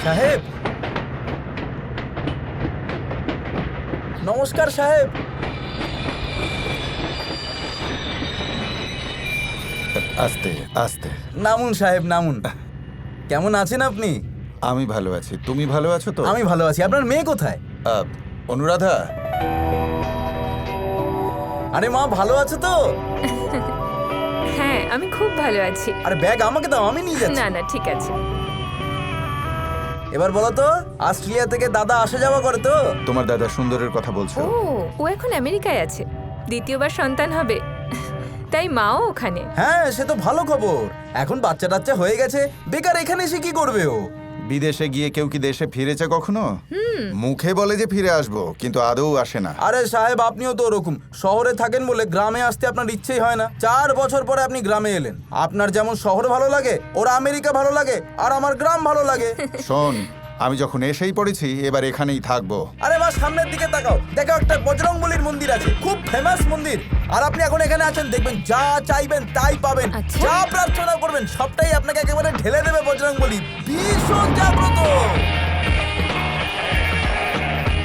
সাহেব, নমস্কার সাহেব। আস্তে আস্তে। নামুন সাহেব, নামুন। কেমন আছেন আপনি? আমি ভালো আছি, তুমি ভালো আছো তো? আমি ভালো আছি। আপনার মেয়ে কোথায়? অনুরাধা। আরে মা, ভালো আছে তো? হ্যাঁ, আমি খুব ভালো আছি। আরে ব্যাগ আমাকে দাও, আমি নিয়ে যাচ্ছি। না না, ঠিক আছে। এবার বলো তো, অস্ট্রেলিয়া থেকে দাদা আসা যাওয়া করে তো? তোমার দাদা সুন্দরের কথা বলছো? ও এখন আমেরিকায় আছে, দ্বিতীয়বার সন্তান হবে, তাই মাও ওখানে। হ্যাঁ, সে তো ভালো খবর। এখন বাচ্চা টাচ্চা হয়ে গেছে, বেকার এখানে এসে কি করবে ও? বিদেশে গিয়ে কেউ কি দেশে ফিরেছে কখনো? মুখে বলে যে ফিরে আসবো, কিন্তু আদৌ আসে না। আরে সাহেব, আপনিও তো ওরকম। শহরে থাকেন বলে গ্রামে আসতে আপনার ইচ্ছেই হয় না। 4 বছর পরে আপনি গ্রামে এলেন। আপনার যেমন শহর ভালো লাগে, ওর আমেরিকা ভালো লাগে, আর আমার গ্রাম ভালো লাগে। শোন, আমি যখন এসেই পড়েছি, এবার এখানেই থাকবো। আরে মা, সামনের দিকে তাকাও, দেখো একটা বজরংবলীর মন্দির আছে, খুব ফেমাস মন্দির। আর আপনি এখন এখানে আছেন, দেখবেন যা চাইবেন তাই পাবেন। আচ্ছা। যা প্রার্থনা করবেন সবটাই আপনাকে একেবারে ঢেলে দেবে বজরংবলী। ভীষণ জাগ্রত।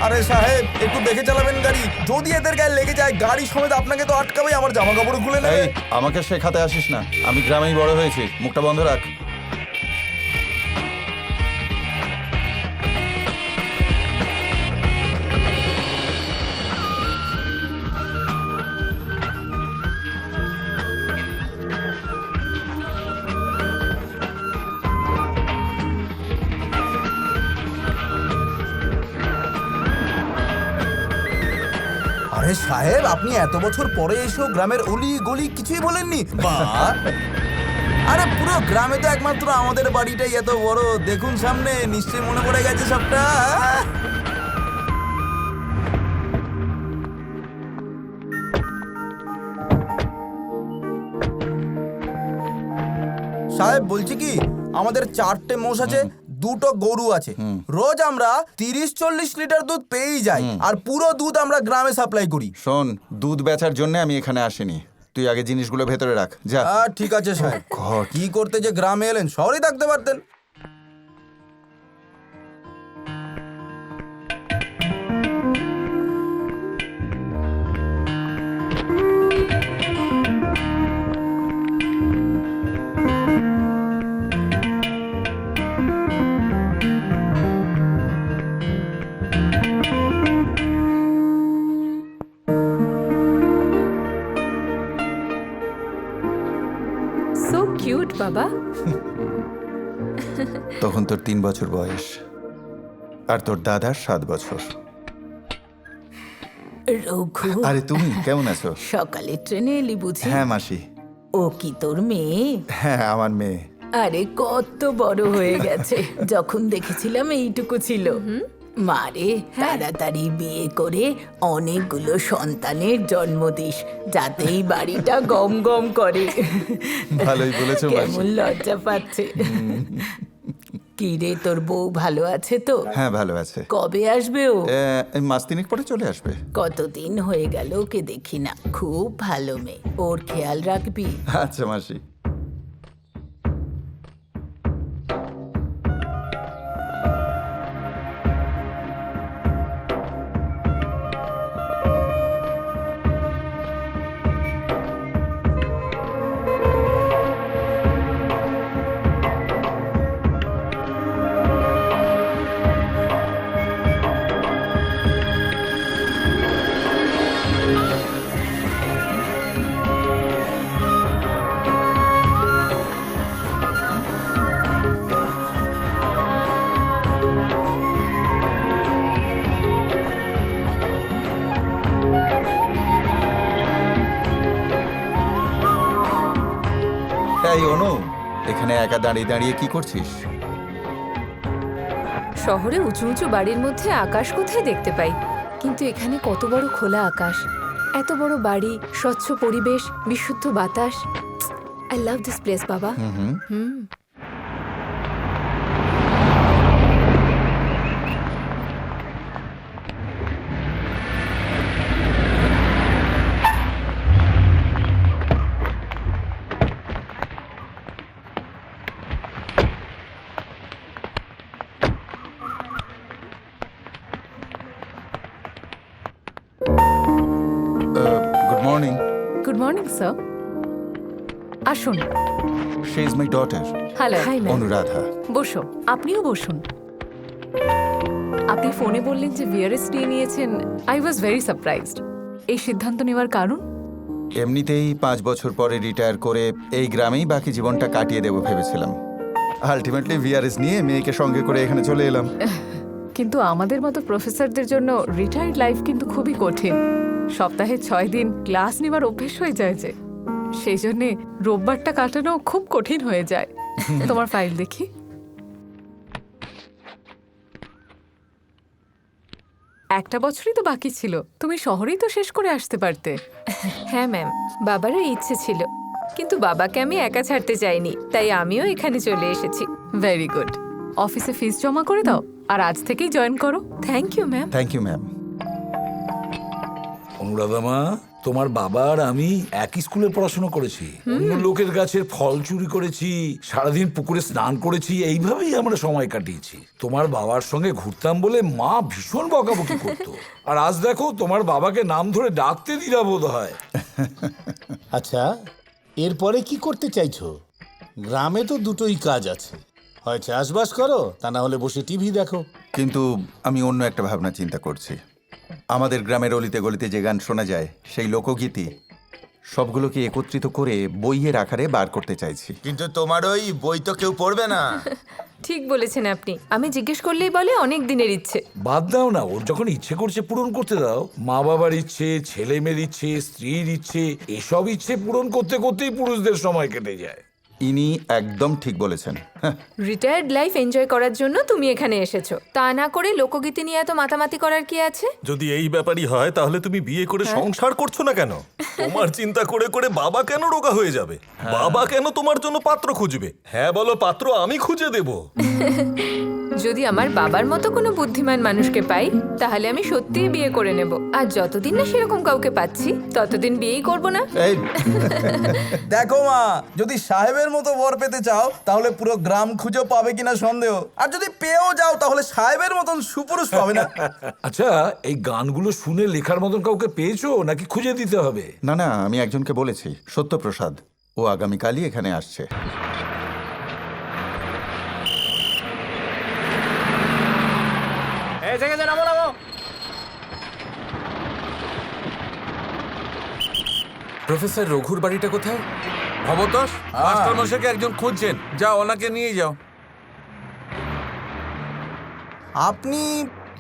আরে সাহেব, একটু দেখে চালাবেন গাড়ি। যদি এদের গায়ে লেগে যায়, গাড়ি সমেত আপনাকে তো আটকাবেই, আমার জামা কাপড় খুলে নেবে। এই, আমাকে শেখাতে আসিস না, আমি গ্রামেই বড় হয়েছি। মুখটা বন্ধ রাখ। আরে সাহেব, আপনি এত বছর পরে এসেও গ্রামের অলি গলি কিছুই বলেননি? বাহ! আরে পুরো গ্রামে তো একমাত্র আমাদের বাড়িটাই এত বড়। দেখুন সামনে, নিশ্চয়ই মনে পড়ে গেছে সবটা। সাহেব, বলছি কি, আমাদের 4টে মোষ আছে, 2টো গরু আছে। রোজ আমরা 30-40 লিটার দুধ পেয়েই যাই, আর পুরো দুধ আমরা গ্রামে সাপ্লাই করি। শোন, দুধ বেচার জন্য আমি এখানে আসিনি। তুই আগে জিনিসগুলো ভেতরে রাখ, যা। ঠিক আছে সাহেব। God! কি করতে যে গ্রামে এলেন, শহরেই থাকতে পারতেন। সো কিউট বাবা। তখন তোর 3 বছর বয়স, আর তোর দাদার 7 বছর। রঘু, আরে তুমি কেমন আছো? সকালে ট্রেনে এলি বুঝি? হ্যাঁ মাসি। ও কি তোর মেয়ে? হ্যাঁ, আমার মেয়ে। আরে কত বড় হয়ে গেছে। যখন দেখেছিলাম এইটুকু ছিল। মারে, তাড়াতাড়ি বিয়ে করে অনেকগুলো সন্তানের জন্ম দিস, যাতে এই বাড়িটা গম গম করে। ভালোই বলেছো মাসি। কেমন লজ্জা পাচ্ছে। কি রে, তোর বউ ভালো আছে তো? হ্যাঁ, ভালো আছে। কবে আসবে ও? এই মাস তিনেক পরে চলে আসবে। কতদিন হয়ে গেল ওকে দেখি না। খুব ভালো মেয়ে, ওর খেয়াল রাখবি। আচ্ছা মাসি। এই অনু, এখানে একা দাঁড়িয়ে দাঁড়িয়ে কি করছিস? শহরে উঁচু উঁচু বাড়ির মধ্যে আকাশ কোথায় দেখতে পাই, কিন্তু এখানে কত বড় খোলা আকাশ, এত বড় বাড়ি, স্বচ্ছ পরিবেশ, বিশুদ্ধ বাতাস। আই লাভ দিস প্লেস বাবা। হুম। মর্নিং। Good morning sir. আসুন। She is my daughter, hello. Hi ma'am. Anuradha. বসো, আপনিও বসুন। আপনি ফোনে বললেন যে ভিআরএস নিয়ে নিয়েছেন। I was very surprised. এই সিদ্ধান্ত নেওয়ার কারণ? এমনিতেই 5 বছর পরে রিটায়ার করে এই গ্রামেই বাকি জীবনটা কাটিয়ে দেবো ভেবেছিলাম। আলটিমেটলি ভিআরএস নিয়ে মেয়েকে সঙ্গে করে এখানে চলে এলাম। কিন্তু আমাদের মতো প্রফেসরদের জন্য রিটায়ার্ড লাইফ কিন্তু খুবই কঠিন। সপ্তাহে 6 দিন ক্লাস নেবার অভ্যেস হয়ে যায় যে, সেই জন্যে রোববারটা কাটানো খুব কঠিন হয়ে যায়। তোমার ফাইল দেখি। একটা বছরই তো বাকি ছিল, তুমি শহরেই তো শেষ করে আসতে পারতে। হ্যাঁ ম্যাম, বাবারও ইচ্ছে ছিল, কিন্তু বাবাকে আমি একা ছাড়তে চাইনি, তাই আমিও এখানে চলে এসেছি। Very good. অফিসে ফিস জমা করে দাও আর আজ থেকেই জয়েন করো। Thank you ma'am. Thank you ma'am. Anuradha মা, তোমার বাবা আর আমি একই স্কুলে পড়াশোনা করেছি, অন্য লোকের গাছের ফল চুরি করেছি, সারাদিন পুকুরে স্নান করেছি, এইভাবেই আমরা সময় কাটিয়েছি। তোমার বাবার সঙ্গে ঘুরতাম বলে মা ভীষণ বকাবকি করতো, আর আজ দেখো তোমার বাবাকে নাম ধরে ডাকতে দ্বিধাবোধ হয়। আচ্ছা, এরপরে কি করতে চাইছো? গ্রামে তো দুটোই কাজ আছে, হয় চাষবাস করো, তা না হলে বসে টিভি দেখো। কিন্তু আমি অন্য একটা ভাবনা চিন্তা করছি। আমাদের গ্রামের অলিতে গলিতে যে গান শোনা যায়, সেই লোকগীতি সবগুলোকে একত্রিত করে বইয়ের আকারে বার করতে চাইছি। কিন্তু তোমার ওই বই তো কেউ পড়বে না। ঠিক বলেছেন আপনি, আমি জিজ্ঞেস করলেই বলে অনেক দিনের ইচ্ছে। বাদ দাও না, ওর যখন ইচ্ছে করছে পূরণ করতে দাও। মা বাবার ইচ্ছে, ছেলে মেয়ের ইচ্ছে, স্ত্রীর ইচ্ছে, এসব ইচ্ছে পূরণ করতে করতেই পুরুষদের সময় কেটে যায়। ইনি একদম ঠিক বলেছেন। হ্যাঁ, রিটায়ার্ড লাইফ এনজয় করার জন্য তুমি এখানে এসেছো, তা না করে লোকগীতি নিয়ে এত মাতামাতি করার কি আছে? যদি এই ব্যাপারই হয় তাহলে তুমি বিয়ে করে সংসার করছো না কেন? তোমার চিন্তা করে করে বাবা কেন রোগা হয়ে যাবে? বাবা কেন তোমার জন্য পাত্র খুঁজবে? হ্যাঁ বলো, পাত্র আমি খুঁজে দেব। যদি আমার বাবার মতো কোনো বুদ্ধিমান মানুষকে পাই তাহলে আমি সত্যিই বিয়ে করে নেব, আর যতদিন না সেরকম কাউকে পাচ্ছি ততদিন বিয়েই করব না। এই দেখো মা, যদি সাহেবের মতো বর পেতে চাও তাহলে পুরো গ্রাম খুঁজে পাবে কিনা সন্দেহ, আর যদি পেয়েও যাও তাহলে সাহেবের মতন সুপুরুষ পাবে না। আচ্ছা, এই গানগুলো শুনে লেখার মতন কাউকে পেয়েছো নাকি খুঁজে দিতে হবে? না না, আমি একজনকে বলেছি, সত্যপ্রসাদ। ও আগামীকালই এখানে আসছে। প্রফেসর রঘুর বাড়িটা কোথায়? ভবতোষ, মাস্টার মশাইকে একজন খুঁজছেন, যাও ওনাকে নিয়ে যাও। আপনি?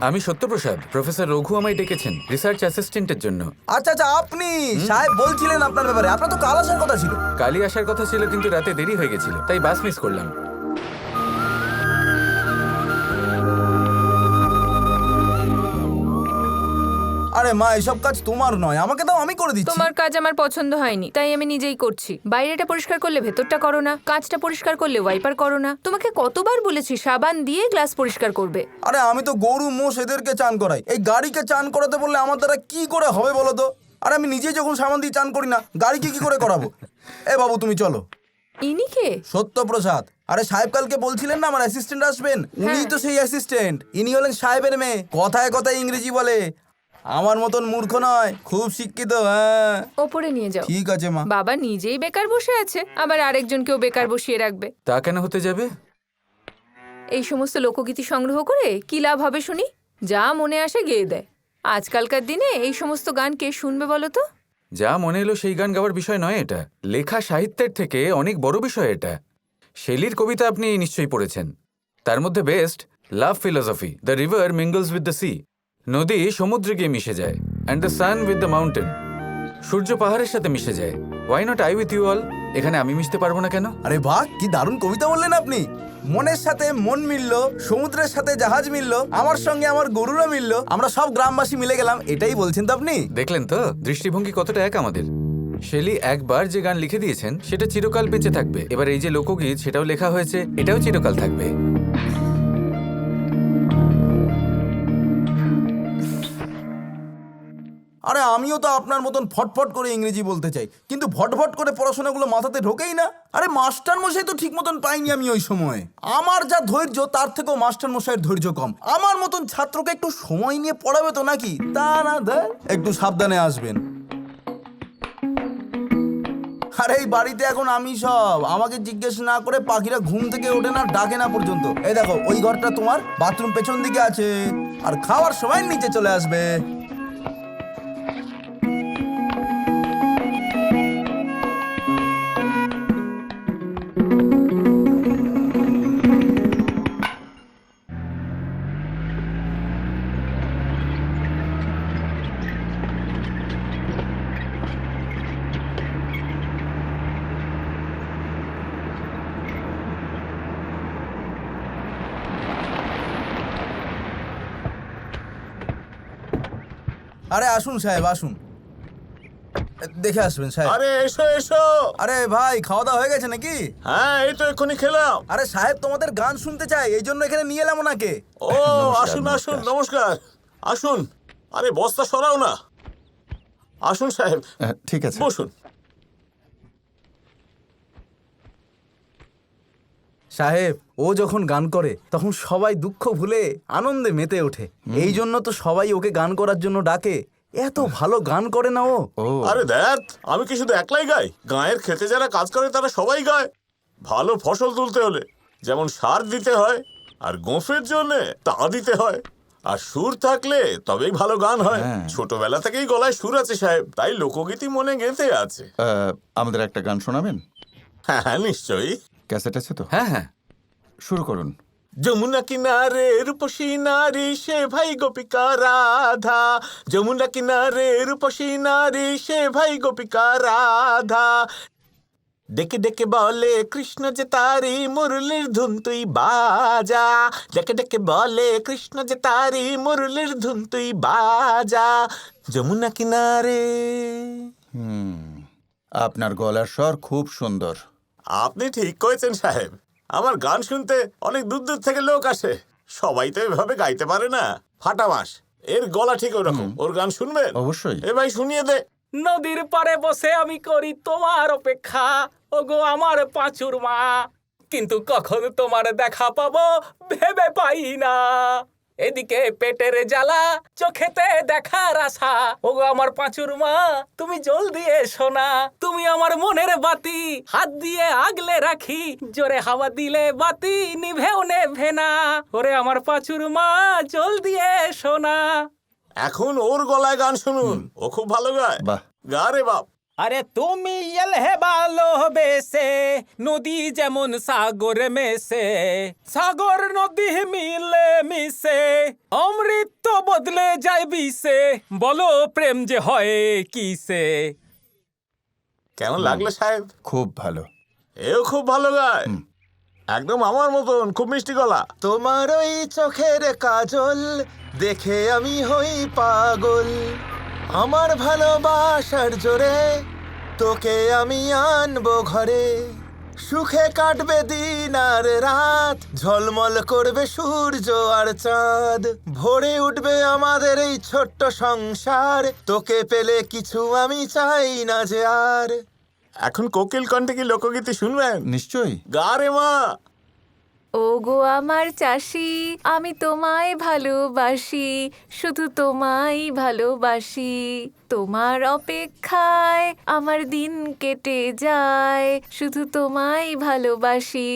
আমি সত্যপ্রসাদ। প্রফেসর রঘু আমায় ডেকেছেন রিসার্চ অ্যাসিস্ট্যান্টের জন্য। আচ্ছা আচ্ছা, আপনি সাহেব বলছিলেন আপনার ব্যাপারে, আপনার তো কাল আসার কথা ছিল। কালই আসার কথা ছিল, কিন্তু রাতে দেরি হয়ে গেছিল, তাই বাস মিস করলাম। আরে মা, এসব কাজ তোমার নয়, আমাকে দাও, আমি করে দিচ্ছি। তোমার কাজ আমার পছন্দ হয়নি, তাই আমি নিজেই করছি। বাইরেটা পরিষ্কার করলে ভেতরটা করো না, কাঁচটা পরিষ্কার করলে ওয়াইপার করো না। তোমাকে কতবার বলেছি সাবান দিয়ে গ্লাস পরিষ্কার করবে। আরে আমি তো গরু মোষ এদেরকে চান করাই, এই গাড়িকে চান করাতে বললে আমার দ্বারা কি করে হবে বলো তো? আর আমি নিজেই যখন সাবান দিয়ে চান করি না, গাড়িকে কি করে করাবো? এ বাবু, তুমি চলো। ইনি কে? সত্যপ্রসাদ। আরে সাহেব কালকে বলছিলেন না আমার অ্যাসিস্ট্যান্ট আসবেন, উনিই তো সেই অ্যাসিস্ট্যান্ট। ইনি হলেন সাহেবের মেয়ে, কথায় কথায় ইংরেজি বলে। আমার মতন মূর্খ নয়, খুব শিক্ষিত। হ্যাঁ, ওপরে নিয়ে যাও। ঠিক আছে মা। বাবা নিজেই বেকার বসে আছে, আবার আরেকজনকেও বেকার বসিয়ে রাখবে। তা কেন হতে যাবে? এই সমস্ত লোকগীতি সংগ্রহ করে কি লাভ হবে শুনি? যা মনে আসে গেয়ে দেয়। আজকালকার দিনে এই সমস্ত গান কে শুনবে বলো তো? যা মনে এলো সেই গান গাওয়ার বিষয় নয় এটা। লেখা সাহিত্যের থেকে অনেক বড় বিষয় এটা। শেলির কবিতা আপনি নিশ্চয়ই পড়েছেন। তার মধ্যে best love philosophy, the river mingles with the sea. নদী সমুদ্রে গিয়ে মিশে যায়, and the sun with the mountain. সূর্য পাহাড়ের সাথে মিশে যায়। Why not I with you all? এখানে আমি মিশতে পারবো না কেন? আরে বাহ, কি দারুণ কবিতা বললেন আপনি। মনের সাথে মন মিলল, সমুদ্রের সাথে জাহাজ মিলল, আমার সঙ্গে আমার গরুরা মিলল, আমরা সব গ্রামবাসী মিলে গেলাম, এটাই বলছেন তো আপনি? দেখলেন তো দৃষ্টিভঙ্গি কতটা এক আমাদের। শেলি একবার যে গান লিখে দিয়েছেন সেটা চিরকাল বেঁচে থাকবে। এবার এই যে লোকগীত, সেটাও লেখা হয়েছে, এটাও চিরকাল থাকবে। আরে আমিও তো আপনার মতন ফটফট করে ইংরেজি বলতে চাই, কিন্তু ফটফট করে পড়াশোনাগুলো মাথাতে ঢোকেই না। আরে মাস্টার মশাই তো ঠিক মতন পাইনি আমি ওই সময়। আমার যা ধৈর্য তার থেকেও মাস্টার মশাইয়ের ধৈর্য কম। আমার মতন ছাত্রকে একটু সময় নিয়ে পড়াবে তো নাকি? তা না, একটু সাবধানে আসবেন। আরে এই বাড়িতে এখন আমি সব, আমাকে জিজ্ঞেস না করে পাখিরা ঘুম থেকে ওঠে না, ডাকে না পর্যন্ত। এই দেখো ওই ঘরটা তোমার, বাথরুম পেছন দিকে আছে, আর খাওয়ার সময় নিচে চলে আসবে। আরে আসুন সাহেব, আসুন, দেখে আসবেন সাহেব। আরে এসো এসো। আরে ভাই, খাওয়া দাওয়া হয়ে গেছে নাকি? হ্যাঁ এই তো এক্ষুনি খেলাম। আরে সাহেব তোমাদের গান শুনতে চাই, এই জন্য এখানে নিয়ে এলাম ওনাকে। ও আসুন আসুন, নমস্কার, আসুন। আরে বস্তা সরাও না, আসুন সাহেব, ঠিক আছে। বসুন। সাহেব, ও যখন গান করে তখন সবাই দুঃখ ভুলে আনন্দে মেতে ওঠে, এই জন্য তো সবাই ওকে গান করার জন্য ডাকে। এত ভালো গান করে না ও। আরে দেখ, আমি কি শুধু একলাই গাই? গায়ের খেতে যারা কাজ করে তারা সবাই গায়। ভালো ফসল তুলতে হলে যেমন সার দিতে হয়, আর গোফের জন্য তা দিতে হয়, আর সুর থাকলে তবেই ভালো গান হয়। ছোটবেলা থেকেই গলায় সুর আছে সাহেব, তাই লোকগীতি মনে গেঁথে আছে। আমাদের একটা গান শোনাবেন? হ্যাঁ নিশ্চয়ই। ক্যাসেট আছে তো? হ্যাঁ হ্যাঁ, শুরু করুন। যমুনা কিনারে রূপসী নারী সে ভাই গোপিকা রাধা, যমুনা কিনারে রূপসী নারী সে ভাই গোপিকা রাধা, ডেকে ডেকে বলে কৃষ্ণ যে তারি মুরলির ধুন তুই বাজা, ডেকে ডেকে বলে কৃষ্ণ যে তারি মুরলির ধুন তুই বাজা, যমুনা কিনারে। আপনার গলার স্বর খুব সুন্দর। আপনি ঠিক করেছেন সাহেব, আমার গান শুনতে অনেক দূর দূর থেকে লোক আসে। সবাই তো এভাবে গাইতে পারে না। ফাটামাস, এর গলা ঠিক ওরকম। ওর গান শুনবেন? অবশ্যই। এ ভাই শুনিয়ে দে। নদীর পাড়ে বসে আমি করি তোমার অপেক্ষা, ওগো আমার পাঁচুর মা, কিন্তু কখন তোমার দেখা পাবো ভেবে পাই না। এদিকে পেটের জ্বালা, চোখেতে দেখার আশা, ওগো আমার পাঁচুর মা, তুমি জলদি এসো না। তুমি আমার মনের বাতি, হাত দিয়ে আগলে রাখি, জোরে হাওয়া দিলে বাতি নিভেও নেভে না। ওরে আমার পাঁচুর মা, জলদি এসো না। এখন ওর গলায় গান শুনুন, ও খুব ভালো গায়। বাহ। গা রে বাপ। আরে তুমি এলহে ভালোবেসে, নদী যেমন সাগর মেশে, সাগর নদী মিলে মিশে, অমৃত বদলে যায় বিষে, বলো প্রেম যে হয় কিসে। কেমন লাগলো সাহেব? খুব ভালো। এও খুব ভালো গায়, একদম আমার মতন, খুব মিষ্টি গলা। তোমার ওই চোখের কাজল দেখে আমি হই পাগল, আমার ভালোবাসার জোরে তোকে আমি আনবো ঘরে, সুখে কাটবে দিন আর রাত, ঝলমল করবে সূর্য আর চাঁদ, ভরে উঠবে আমাদের এই ছোট্ট সংসার, তোকে পেলে কিছু আমি চাই না যে আর। এখন কোকিল কণ্ঠে কি লোকগীতি শুনবেন? নিশ্চয়ই। গা রে মা। ওগো আমার চাষি, আমি তোমায় ভালোবাসি, শুধু তোমায় ভালোবাসি, তোমার অপেক্ষায় আমার দিন কেটে যায়, শুধু তোমায় ভালোবাসি,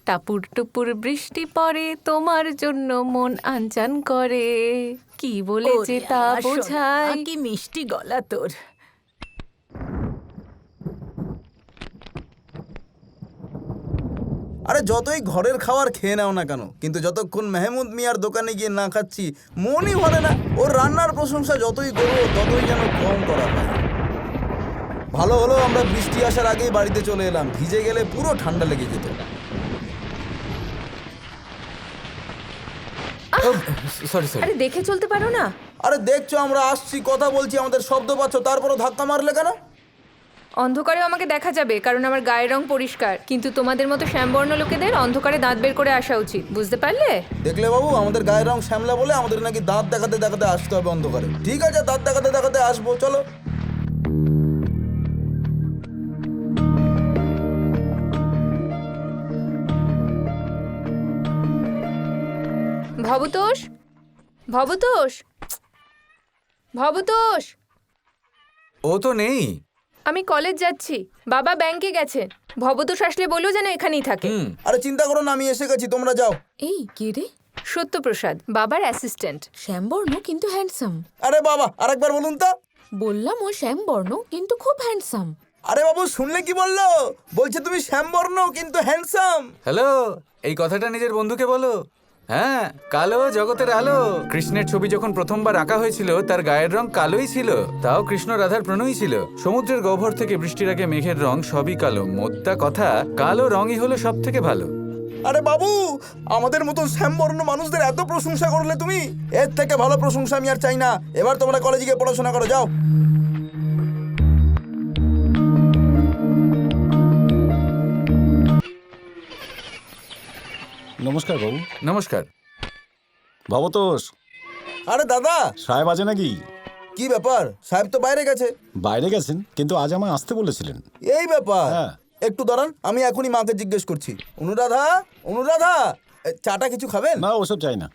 টাপুর টুপুর বৃষ্টি পড়ে, তোমার জন্য মন আনচান করে, কি বলে যে তা বোঝায়। কি মিষ্টি গলা তোর। আরে যতই ঘরের খাবার খেয়ে নাও না কেন, কিন্তু যতক্ষণ মেহমুদ মিয়ার দোকানে গিয়ে না খাচ্ছি মনই ভরে না। ওর রান্নার প্রশংসা যতই করবো ততই যেন কম করা হয়। ভালো হলো আমরা বৃষ্টি আসার আগেই বাড়িতে চলে এলাম, ভিজে গেলে পুরো ঠান্ডা লেগে যেত। Sorry sorry. আরে দেখে চলতে পারো না? আরে দেখছো আমরা আসছি, কথা বলছি, আমাদের শব্দ পাচ্ছ, তারপরও ধাক্কা মারলে কেন? অন্ধকারেও আমাকে দেখা যাবে, কারণ আমার গায়ের রং পরিষ্কার, কিন্তু তোমাদের মতো শ্যামবর্ণ লোকেদের অন্ধকারে দাঁত বের করে আসা উচিত, বুঝতে পারলে? দেখলে বাবু, আমাদের গায়ের রং শ্যামলা বলে আমাদের নাকি দাঁত দেখাতে দেখাতে আসতে হবে অন্ধকারে। ঠিক আছে, দাঁত দেখাতে দেখাতে আসবো, চলো। ভবতোষ, ভবতোষ, ভবতোষ। ও তো নেই। আমি কলেজ যাচ্ছি, বাবা ব্যাংকে গেছে। ভবতোষ আসলে বললো যেন এখানেই থাকে। আরে চিন্তা করো না, আমি এসে গেছি, তোমরা যাও। এই কে রে? সত্যপ্রসাদ, বাবার অ্যাসিস্ট্যান্ট। শ্যামবর্ণ কিন্তু হ্যান্ডসাম। আরে বাবা, আরেকবার বলুন তো। বললাম ও শ্যামবর্ণ কিন্তু খুব হ্যান্ডসাম। আরে বাবু, শুনলে কি বললো? বলছে তুমি শ্যামবর্ণ কিন্তু হ্যান্ডসাম। হ্যালো, এই কথাটা নিজের বন্ধুকে বলো। হ্যাঁ, কালো জগতের আলো। কৃষ্ণের ছবি যখন প্রথমবার আঁকা হয়েছিল তার গায়ের রং কালোই ছিল, তাও কৃষ্ণ রাধার প্রণয়ী ছিল। সমুদ্রের গহ্বর থেকে বৃষ্টির আগে মেঘের রং সবই কালো। মোদ্দা কথা, কালো রঙই হলো সব থেকে ভালো। আরে বাবু, আমাদের মতন শ্যামবর্ণ মানুষদের এত প্রশংসা করলে তুমি, এর থেকে ভালো প্রশংসা আমি আর চাই না। এবার তোমরা কলেজে গিয়ে পড়াশোনা করো, যাও। নমস্কার বাবু। নমস্কার। ভবতোষ, আরে দাদা, সাহেব আছে নাকি? কি ব্যাপার? সাহেব তো বাইরে গেছে। বাইরে গেছেন, কিন্তু আজ আমায় আসতে বলেছিলেন। এই ব্যাপার? হ্যাঁ। একটু দাঁড়ান, আমি এখনই মাকে জিজ্ঞেস করছি। অনুরাধা, অনুরাধা, চাটা কিছু খাবেন? না, ওসব চাই না।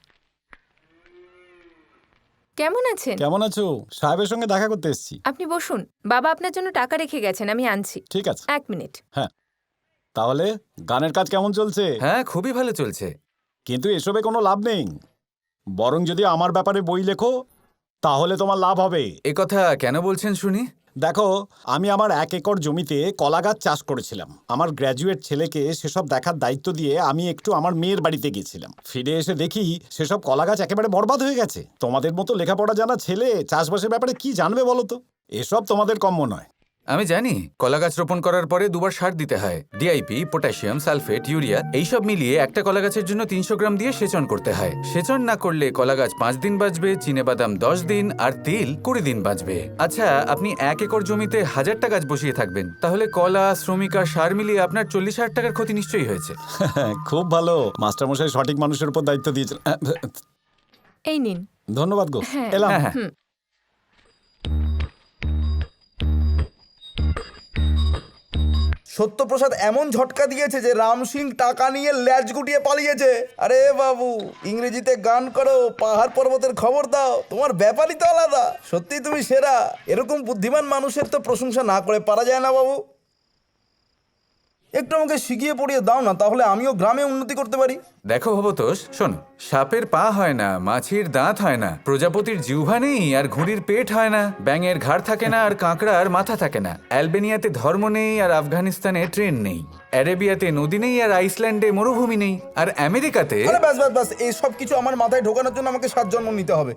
কেমন আছেন? কেমন আছো? সাহেবের সঙ্গে দেখা করতে এসেছি। আপনি বসুন, বাবা আপনার জন্য টাকা রেখে গেছেন, আমি আনছি। ঠিক আছে। 1 মিনিট। হ্যাঁ, তাহলে গানের কাজ কেমন চলছে? হ্যাঁ, খুবই ভালো চলছে। কিন্তু এসবে কোনো লাভ নেই, বরং যদি আমার ব্যাপারে বই লেখো তাহলে তোমার লাভ হবে। এ কথা কেন বলছেন শুনি? দেখো, আমি আমার 1 একর জমিতে কলা গাছ চাষ করেছিলাম। আমার গ্র্যাজুয়েট ছেলেকে সেসব দেখার দায়িত্ব দিয়ে আমি একটু আমার মেয়ের বাড়িতে গেছিলাম। ফিরে এসে দেখি সেসব কলা গাছ একেবারে বরবাদ হয়ে গেছে। তোমাদের মতো লেখাপড়া জানা ছেলে চাষবাসের ব্যাপারে কি জানবে বলো তো? এসব তোমাদের কম্য নয়। আমি জানি, কলা গাছ রোপণ করার পরে 2বার সার দিতে হয়। ডিআইপি, পটাশিয়াম, সালফেট, ইউরিয়া এইসব মিলিয়ে একটা কলা গাছের জন্য 300 গ্রাম দিয়ে সেচন করতে হয়। সেচন না করলে কলা গাছ 5 দিন বাঁচবে, চিনেবাদাম 10 দিন, আর তিল 20 দিন বাঁচবে। আচ্ছা, আপনি 1 একর জমিতে 1000টা গাছ বসিয়ে থাকবেন, তাহলে কলা, শ্রমিক আর সার মিলিয়ে আপনার 40,000 টাকার ক্ষতি নিশ্চয়ই হয়েছে। খুব ভালো, মাস্টারমশাই সঠিক মানুষের উপর দায়িত্ব দিয়েছেন। এই নিন। ধন্যবাদ গো, এলাম। হ্যাঁ। সত্যপ্রসাদ এমন ঝটকা দিয়েছে যে রাম সিং টাকা নিয়ে ল্যাজ গুটিয়ে পালিয়েছে। আরে বাবু, ইংরেজিতে গান করো, পাহাড় পর্বতের খবর দাও, তোমার ব্যাপারই তো আলাদা। সত্যি তুমি সেরা। এরকম বুদ্ধিমান মানুষের তো প্রশংসা না করে পারা যায় না বাবু। একটু আমাকে শিখিয়ে পড়িয়ে দাও না, তাহলে আমিও গ্রামে উন্নতি করতে পারি। দেখো ভবতোষ, শোনো, সাপের পা হয় না, মাছির দাঁত হয় না, প্রজাপতির জিহ্বা নেই আর ঘুড়ির পেট হয় না, ব্যাঙের ঘাড় থাকে না আর কাঁকড়ার মাথা থাকে না, অ্যালবেনিয়াতে ধর্ম নেই আর আফগানিস্তানে ট্রেন নেই, আরেবিয়াতে নদী নেই আর আইসল্যান্ডে মরুভূমি নেই, আর আমেরিকাতে... আরে ব্যাস ব্যাস ব্যাস, এই সব কিছু আমার মাথায় ঢোকানোর জন্য আমাকে 7 জন্ম নিতে হবে।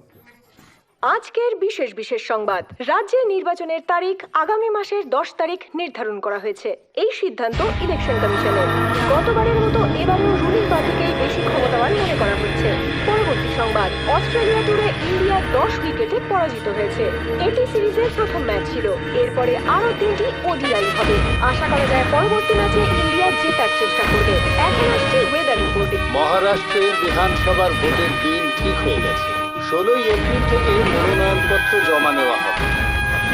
আজকের বিশেষ সংবাদ। রাজ্যে নির্বাচনের তারিখ আগামী মাসের 10 তারিখ নির্ধারণ করা হয়েছে। এই সিদ্ধান্ত ইলেকশন কমিশনের। গতবারের মতো এবারেও রুলিং পার্টিকেই বেশি ক্ষমতাবান মনে করা হচ্ছে। পরবর্তী সংবাদ, অস্ট্রেলিয়া ট্যুরে ইন্ডিয়া 10 উইকেটে পরাজিত হয়েছে। এটি সিরিজের প্রথম ম্যাচ ছিল। এরপরে আরও 3টি ওডিআই হবে। আশা করা যায় পরবর্তী ম্যাচে ইন্ডিয়া জেতার চেষ্টা করবে। এখন আসছে ওয়েদার রিপোর্টে। মহারাষ্ট্রের বিধানসভার ভোটের দিন ঠিক হয়ে গেছে। 16 এপ্রিল থেকে মনোনয়নপত্র জমা নেওয়া হবে।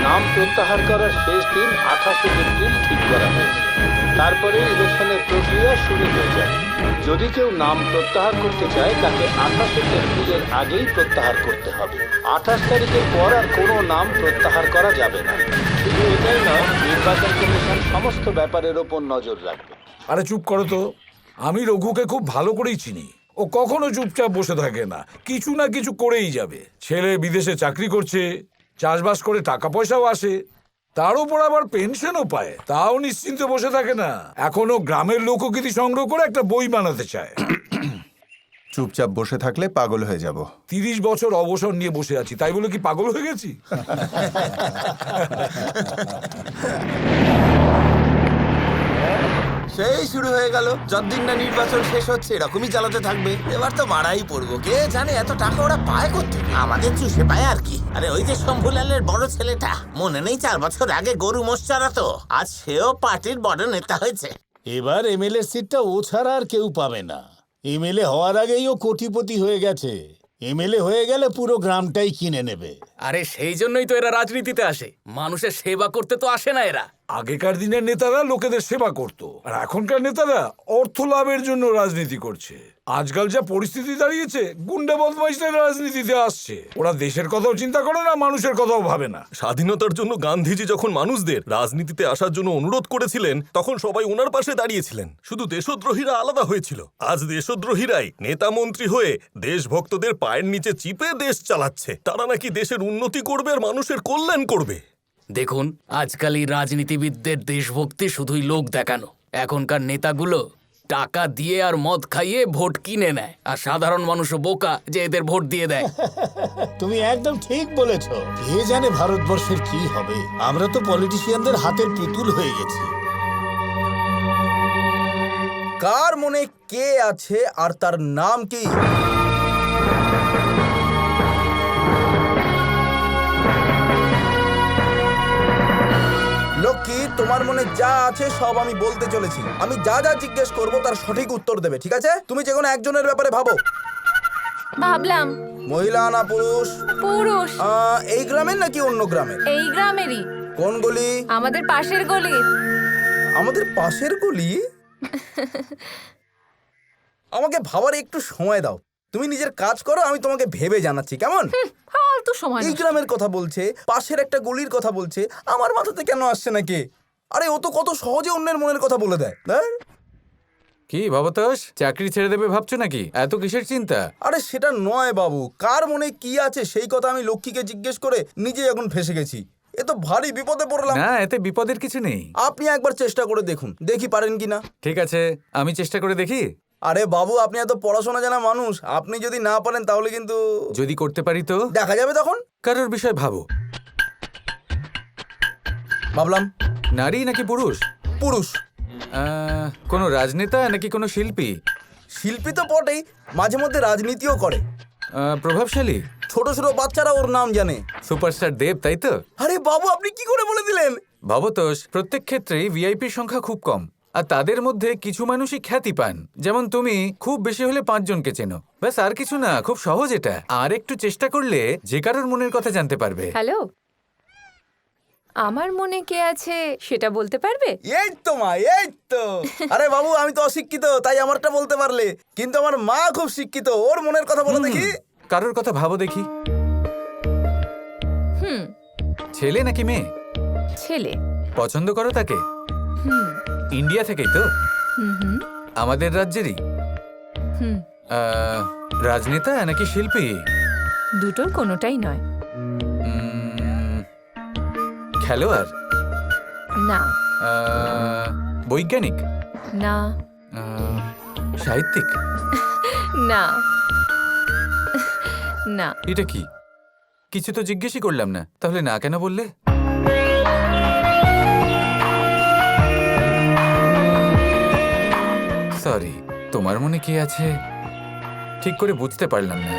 নাম প্রত্যাহার করার শেষ দিন 28 এপ্রিল ঠিক করা হয়েছে। তারপরে ইলেকশনের প্রক্রিয়া শুরু হয়ে যায়। যদি কেউ নাম প্রত্যাহার করতে চায় তাকে 28 এপ্রিলের আগেই প্রত্যাহার করতে হবে। 28 তারিখের পর আর কোনো নাম প্রত্যাহার করা যাবে না। শুধু এটাই নয়, নির্বাচন কমিশন সমস্ত ব্যাপারের ওপর নজর রাখবে। আরে চুপ করো তো, আমি রঘুকে খুব ভালো করেই চিনি। ও কখনো চুপচাপ বসে থাকে না, কিছু না কিছু করেই যাবে। ছেলে বিদেশে চাকরি করছে, চাষবাস করে টাকা পয়সাও আসে, তার উপর আবার পেনশনও পায়, তাও নিশ্চিন্তে বসে থাকে না। এখনো গ্রামের লোকগীতি সংগ্রহ করে একটা বই বানাতে চায়। চুপচাপ বসে থাকলে পাগল হয়ে যাব। 30 বছর অবসর নিয়ে বসে আছি, তাই বলে কি পাগল হয়ে গেছি? সেই শুরু হয়ে গেল। যতদিন না নির্বাচন শেষ হচ্ছে এরকমই চালাতে থাকবে। এবার তো মারাই পড়বো। কে জানে এত টাকা ওরা পায় করতে? আমাদের চুষে পায় আর কি। আরে ওই যে শম্ভুলালের বড় ছেলেটা, মনে নেই 4 বছর আগে গরু মোষ চড়াতো? আজ সেও পার্টির বড় নেতা হয়েছে। এবার এমএলএ সিটটা ও ছাড়া আর কেউ পাবে না। এমএলএ হওয়ার আগেই ও কোটিপতি হয়ে গেছে। এমএলএ হয়ে গেলে পুরো গ্রামটাই কিনে নেবে। আরে সেই জন্যই তো এরা রাজনীতিতে আসে, মানুষের সেবা করতে তো আসে না এরা। আগেকার দিনের নেতারা লোকেদের সেবা করত, আর এখনকার নেতারা অর্থ লাভের জন্য রাজনীতি করছে। আজকাল যা পরিস্থিতি দাঁড়িয়েছে, গুন্ডা বদমাইশরা রাজনীতিতে আসছে। ওরা দেশের কথাও চিন্তা করে না, মানুষের কথাও ভাবে না। স্বাধীনতার জন্য গান্ধীজি যখন মানুষদের রাজনীতিতে আসার জন্য অনুরোধ করেছিলেন, তখন সবাই ওনার পাশে দাঁড়িয়েছিলেন। শুধু দেশদ্রোহীরা আলাদা হয়েছিল। আজ দেশদ্রোহীরাই নেতা মন্ত্রী হয়ে দেশভক্তদের পায়ের নিচে চিপে দেশ চালাচ্ছে। তারা নাকি দেশের উন্নতি করবে আর মানুষের কল্যাণ করবে। দেখুন, আজকাল এই রাজনীতিবিদদের দেশভক্তি শুধুই লোক দেখানো। এখনকার নেতাগুলো টাকা দিয়ে আর মদ খাইয়ে ভোট কিনে নেয়, আর সাধারণ মানুষও বোকা যে এদের ভোট দিয়ে দেয়। তুমি একদম ঠিক বলেছ। কে জানে ভারতবর্ষের কি হবে? আমরা তো পলিটিশিয়ানদের হাতের পুতুল হয়ে গেছি। কার মনে কে আছে আর তার নাম কি? লক্ষ্মী, তোমার মনে যা আছে সব আমি বলতে চলেছি। আমি যা যা জিজ্ঞেস করব তার সঠিক উত্তর দেবে, ঠিক আছে? তুমি যে কোনো একজনের ব্যাপারে ভাবো। ভাবলাম মহিলা না পুরুষ? পুরুষ। এই গ্রামের নাকি অন্য গ্রামের? এই গ্রামেরই। কোন গলি? আমাদের পাশের গলি। আমাদের পাশের গলি? আমাকে ভাবার একটু সময় দাও। তুমি নিজের কাজ করো, আমি তোমাকে ভেবে জানাচ্ছি, কেমন? ফালতু সময় এই গ্রামের কথা বলছে, পাশের একটা গলির কথা বলছে, আমার মাথাতে কেন আসছে নাকি? আরে ও তো কত সহজে অন্যের মনের কথা বলে দেয়। কি ভবতোষ, চাকরি ছেড়ে দেবে ভাবছো নাকি? এত কিসের চিন্তা? আরে সেটা নয় বাবু, কার মনে কি আছে সেই কথা আমি লক্ষ্মীকে জিজ্ঞেস করে নিজে এখন ফেসে গেছি। এ তো ভারী বিপদে পড়লাম। না, এতে বিপদের কিছু নেই। আপনি একবার চেষ্টা করে দেখুন, দেখি পারেন কিনা। ঠিক আছে, আমি চেষ্টা করে দেখি। আরে বাবু, আপনি এত পড়াশোনা জানা মানুষ, আপনি যদি না পারেন তাহলে কিন্তু। যদি করতে পারি তো দেখা যাবে তখন। কারোর বিষয় ভাবো। ভাবলাম। নারী নাকি পুরুষ? পুরুষ। কোনো রাজনেতা নাকি কোনো শিল্পী? শিল্পী তো বটেই, মাঝে মধ্যে রাজনীতিও করে। প্রভাবশালী? ছোট ছোট বাচ্চারা ওর নাম জানে। সুপারস্টার দেব, তাই তো? আরে বাবু, আপনি কি করে বলে দিলেন? ভবতোষ, প্রত্যেক ক্ষেত্রেই ভিআইপির সংখ্যা খুব কম, আর তাদের মধ্যে কিছু মানুষই খ্যাতি পান। যেমন তুমি খুব বেশি হলে 5 জনকে চেনো, ব্যাস, আর কিছু না। খুব সহজ এটা, আর একটু চেষ্টা করলে যে কারোর মনের কথা জানতে পারবে। হ্যালো, আমার মনে কে আছে সেটা বলতে পারবে? এই তো মা, এই তো। আরে বাবু, আমি তো অশিক্ষিত, তাই আমারটা বলতে পারলে, কিন্তু আমার মা খুব শিক্ষিত, ওর মনের কথা বলো দেখি। কারোর কথা ভাবো দেখি। ছেলে নাকি মেয়ে? ছেলে। পছন্দ করো তাকে? ইন্ডিয়া থেকেই তো? আমাদের রাজ্যেরই? রাজনেতা নাকি শিল্পী? দুটোর কোনোটাই নয়। খেলোয়াড়? না। বৈজ্ঞানিক? না। সাহিত্যিক? না। না। এটা কি? কিছু তো জিজ্ঞেসই করলাম না, তাহলে না কেন বললে? সরি, তোমার মনে কি আছে ঠিক করে বুঝতে পারলাম না।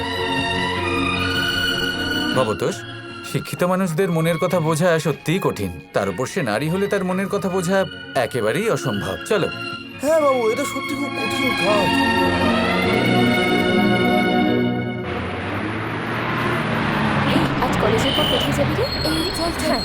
ভবতোষ, শিক্ষিত মানুষদের মনের কথা বোঝা সত্যিই কঠিন, তার উপর সে নারী হলে তার মনের কথা বোঝা একেবারেই অসম্ভব। চলো। হ্যাঁ বাবু, এটা সত্যি খুব কঠিন কাজ। আজ কলেজের পর কোথায় যাবি রে? এই চল চল।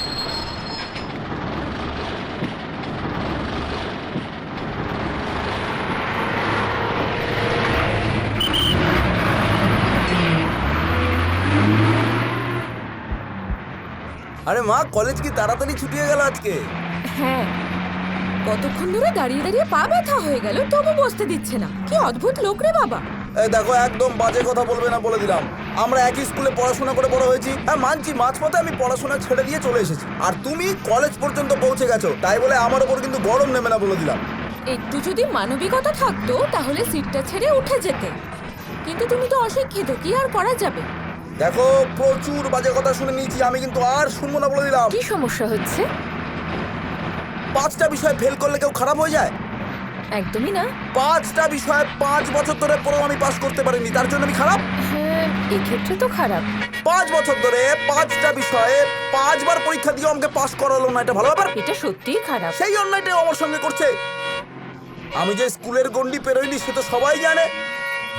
আরে মা, কলেজ কি তাড়াতাড়ি ছুটিয়ে গেল আজকে? হ্যাঁ, কতক্ষণ ধরে দাঁড়িয়ে দাঁড়িয়ে পা ব্যথা হয়ে গেল, তবু বসতে দিচ্ছে না। কি অদ্ভুত লোক রে বাবা। এই দেখো, একদম বাজে কথা বলবে না বলে দিলাম। আমরা একই স্কুলে পড়াশোনা করে বড় হয়েছি। হ্যাঁ মানছি, মাঝপথে আমি পড়াশোনা ছেড়ে দিয়ে চলে এসেছি, আর তুমি কলেজ পর্যন্ত পৌঁছে গেছো, তাই বলে আমার উপর কিন্তু গরম নেবে না বলে দিলাম। একটু যদি মানবিকতা থাকতো তাহলে সিটটা ছেড়ে উঠে যেতে, কিন্তু তুমি তো অশিক্ষিত, কি আর করা যাবে। দেখো, প্রচুর বাজে কথা শুনে নিয়েছি, আমি কিন্তু আর শুনবো না বলে দিলাম। কি সমস্যা হচ্ছে? 5টা বিষয় ফেল করলে কেউ খারাপ হয়ে যায়? একদমই না। 5টা বিষয় 5 বছর ধরে পড়েও আমি পাস করতে পারিনি, তার জন্য আমি খারাপ? হ্যাঁ, এক্ষেত্রে তো খারাপ। 5 বছর ধরে 5টা বিষয়ে 5 বার পরীক্ষা দিয়ে আমাকে পাস করালো না, এটা ভালো ব্যাপার? এটা সত্যিই খারাপ। সেই অন্যায়টাও আমার সঙ্গে করছে। আমি যে স্কুলের গন্ডি পেরোইনি সে তো সবাই জানে।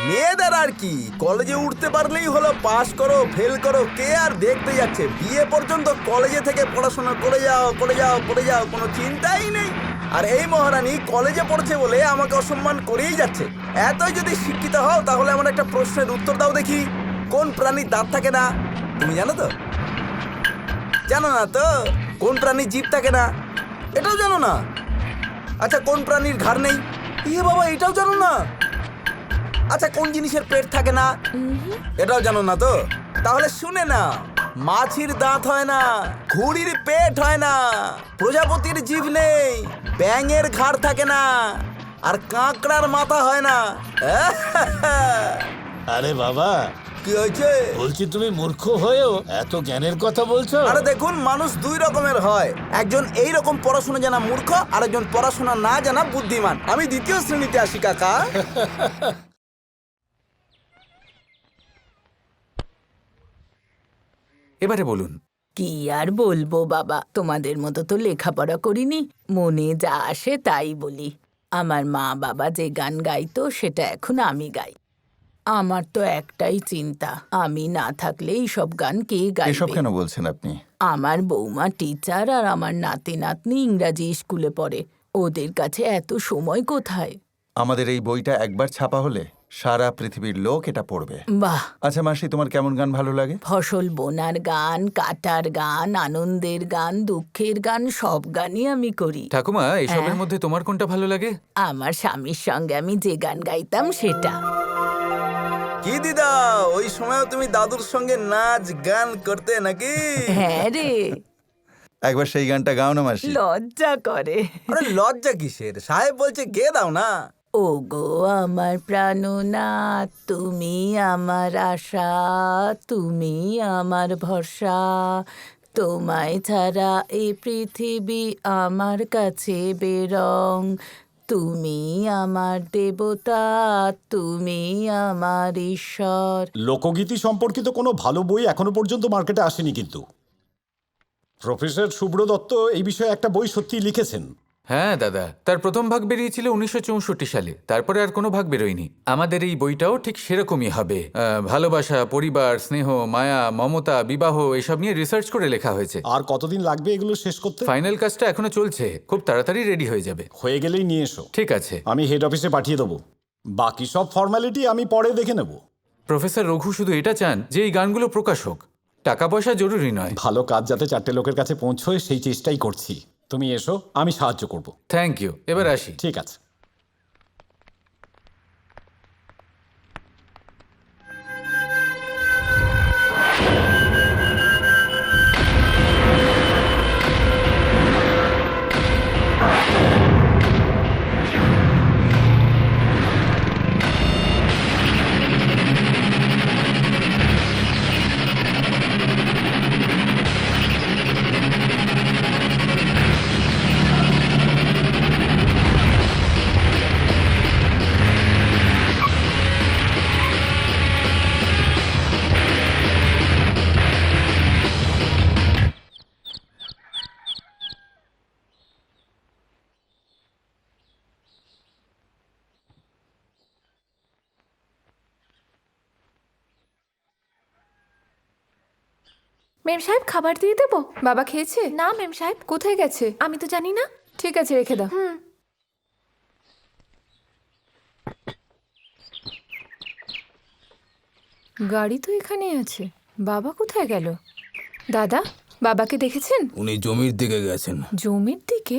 মেয়েদের আর কি, কলেজে উঠতে পারলেই হলো, পাস করো ফেল করো কে আর দেখতে যাচ্ছে, বিয়ে পর্যন্ত কলেজে থেকে পড়াশোনা করে যাও করে যাও করে যাও, কোনো চিন্তাই নেই। আর এই মহারানী কলেজে পড়ছে বলে আমাকে অসম্মান করেই যাচ্ছে। এতই যদি শিক্ষিত হও তাহলে আমার একটা প্রশ্নের উত্তর দাও দেখি, কোন প্রাণীর দাঁত থাকে না? তুমি জানো তো? জানো না তো? কোন প্রাণীর জিভ থাকে না? এটাও জানো না? আচ্ছা, কোন প্রাণীর ঘাড় নেই? ইয়ে বাবা, এটাও জানো না? আচ্ছা, কোন জিনিসের পেট থাকে না? এটাও জানো না তো? তাহলে শুনে না, মাছির দাঁত হয় না, ঘুড়ির পেট হয় না, প্রজাপতির জিভ নেই, ব্যাঙের ঘাড় থাকে না, আর কাঁকড়ার মাথা হয় না। আরে বাবা, কি হয়েছে? বলছি তুমি মূর্খ হয়েও এত জ্ঞানের কথা বলছো? আরে দেখুন, মানুষ দুই রকমের হয়, একজন এই রকম পড়াশোনা জানা মূর্খ, আর একজন পড়াশোনা না জানা বুদ্ধিমান। আমি দ্বিতীয় শ্রেণীতে আসি কাকা। এবারে বলুন। কি আর বলবো বাবা, তোমাদের মতো তো লেখাপড়া করিনি, মনে যা আসে তাই বলি। আমার মা বাবা যে গান গাইতো সেটা এখন আমি গাই। আমার তো একটাই চিন্তা, আমি না থাকলে এইসব গান কে এসব গাইবে? কেন বলছেন আপনি? আমার বৌমা টিচার আর আমার নাতি নাতনি ইংরাজি স্কুলে পড়ে, ওদের কাছে এত সময় কোথায়? আমাদের এই বইটা একবার ছাপা হলে সারা পৃথিবীর লোক এটা পড়বে। বাহ, আচ্ছা মাসি, তোমার কেমন গান ভালো লাগে? ফসল বোনার গান, কাটার গান, আনন্দের গান, দুঃখের গান, সব গানই আমি করি। ঠাকুমা, এসবের মধ্যে তোমার কোনটা ভালো লাগে? আমার স্বামীর সঙ্গে আমি যে গান গাইতাম সেটা। কি দিদা, ওই সময় তুমি দাদুর সঙ্গে নাচ গান করতে নাকি? হ্যাঁ রে, একবার সেই গানটা গাও না মাসি। লজ্জা করে। আরে লজ্জা কিসের, সাহেব বলছে গে দাও না। ও গো আমার প্রাণনাথ, তুমি আমার আশা, তুমি আমার ভরসা, তোমায় ছাড়া এই পৃথিবী আমার কাছে বেরং, তুমি আমার দেবতা, তুমি আমার ঈশ্বর। লোকগীতি সম্পর্কিত কোনো ভালো বই এখনো পর্যন্ত মার্কেটে আসেনি, কিন্তু প্রফেসর শুভ্র দত্ত এই বিষয়ে একটা বই সত্যিই লিখেছেন। হ্যাঁ দাদা, তার প্রথম ভাগ বেরিয়েছিল 1964 সালে, তারপরে আর কোনো ভাগ বেরোয়নি। আমাদের এই বইটাও ঠিক সেরকমই হবে। ভালোবাসা, পরিবার, স্নেহ, মায়া, মমতা, বিবাহ এসব নিয়ে রিসার্চ করে লেখা হয়েছে। আর কতদিন লাগবে এগুলো শেষ করতে? ফাইনাল কাজটা এখনো চলছে, খুব তাড়াতাড়ি রেডি হয়ে যাবে। হয়ে গেলেই নিয়ে এসো। ঠিক আছে। আমি হেড অফিসে পাঠিয়ে দেবো, বাকি সব ফর্মালিটি আমি পরে দেখে নেব। প্রফেসর রঘু শুধু এটা চান যে এই গানগুলো প্রকাশ হোক, টাকা পয়সা জরুরি নয়। ভালো কাজ যাতে 4টে লোকের কাছে পৌঁছয় সেই চেষ্টাই করছি। তুমি এসো, আমি সাহায্য করব। থ্যাংক ইউ, এবার আসি। ঠিক আছে। মেম সাহেব, খাবার দিয়ে দেবো? বাবা খেয়েছে? না মেম সাহেব। কোথায় গেছে? আমি তো জানি না। ঠিক আছে, রেখে দাও। গাড়ি তো এখানেই আছে, বাবা কোথায় গেল? দাদা, বাবাকে দেখেছেন? উনি জমির দিকে গেছেন। জমির দিকে?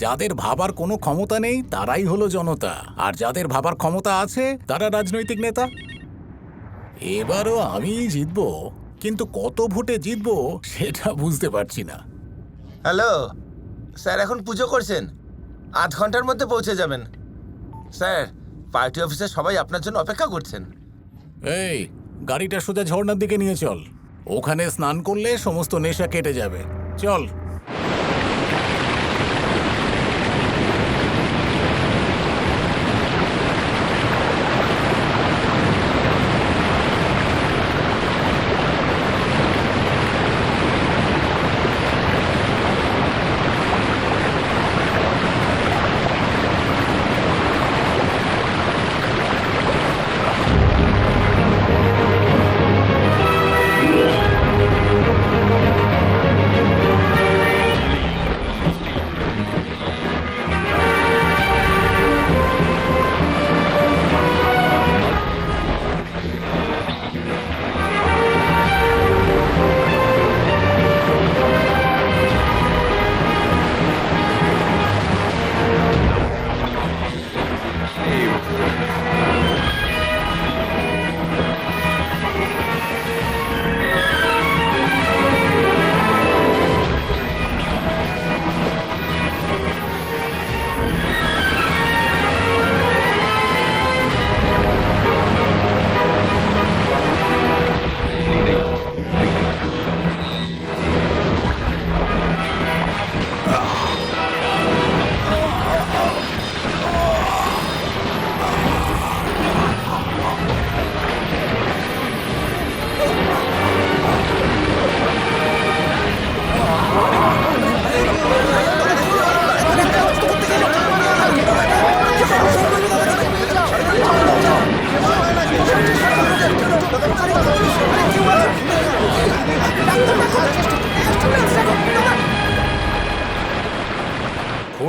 যাদের ভাবার কোনো ক্ষমতা নেই তারাই হলো জনতা, আর যাদের ভাবার ক্ষমতা আছে তারা রাজনৈতিক নেতা। এবারও আমি জিতবো, কিন্তু কত ভোটে জিতবো সেটা বুঝতে পারছি না। হ্যালো স্যার, এখন পুজো করছেন, আধ ঘন্টার মধ্যে পৌঁছে যাবেন। স্যার, পার্টি অফিসে সবাই আপনার জন্য অপেক্ষা করছেন। এই গাড়িটা সোজা ঝর্ণার দিকে নিয়ে চল, ওখানে স্নান করলে সমস্ত নেশা কেটে যাবে। চল।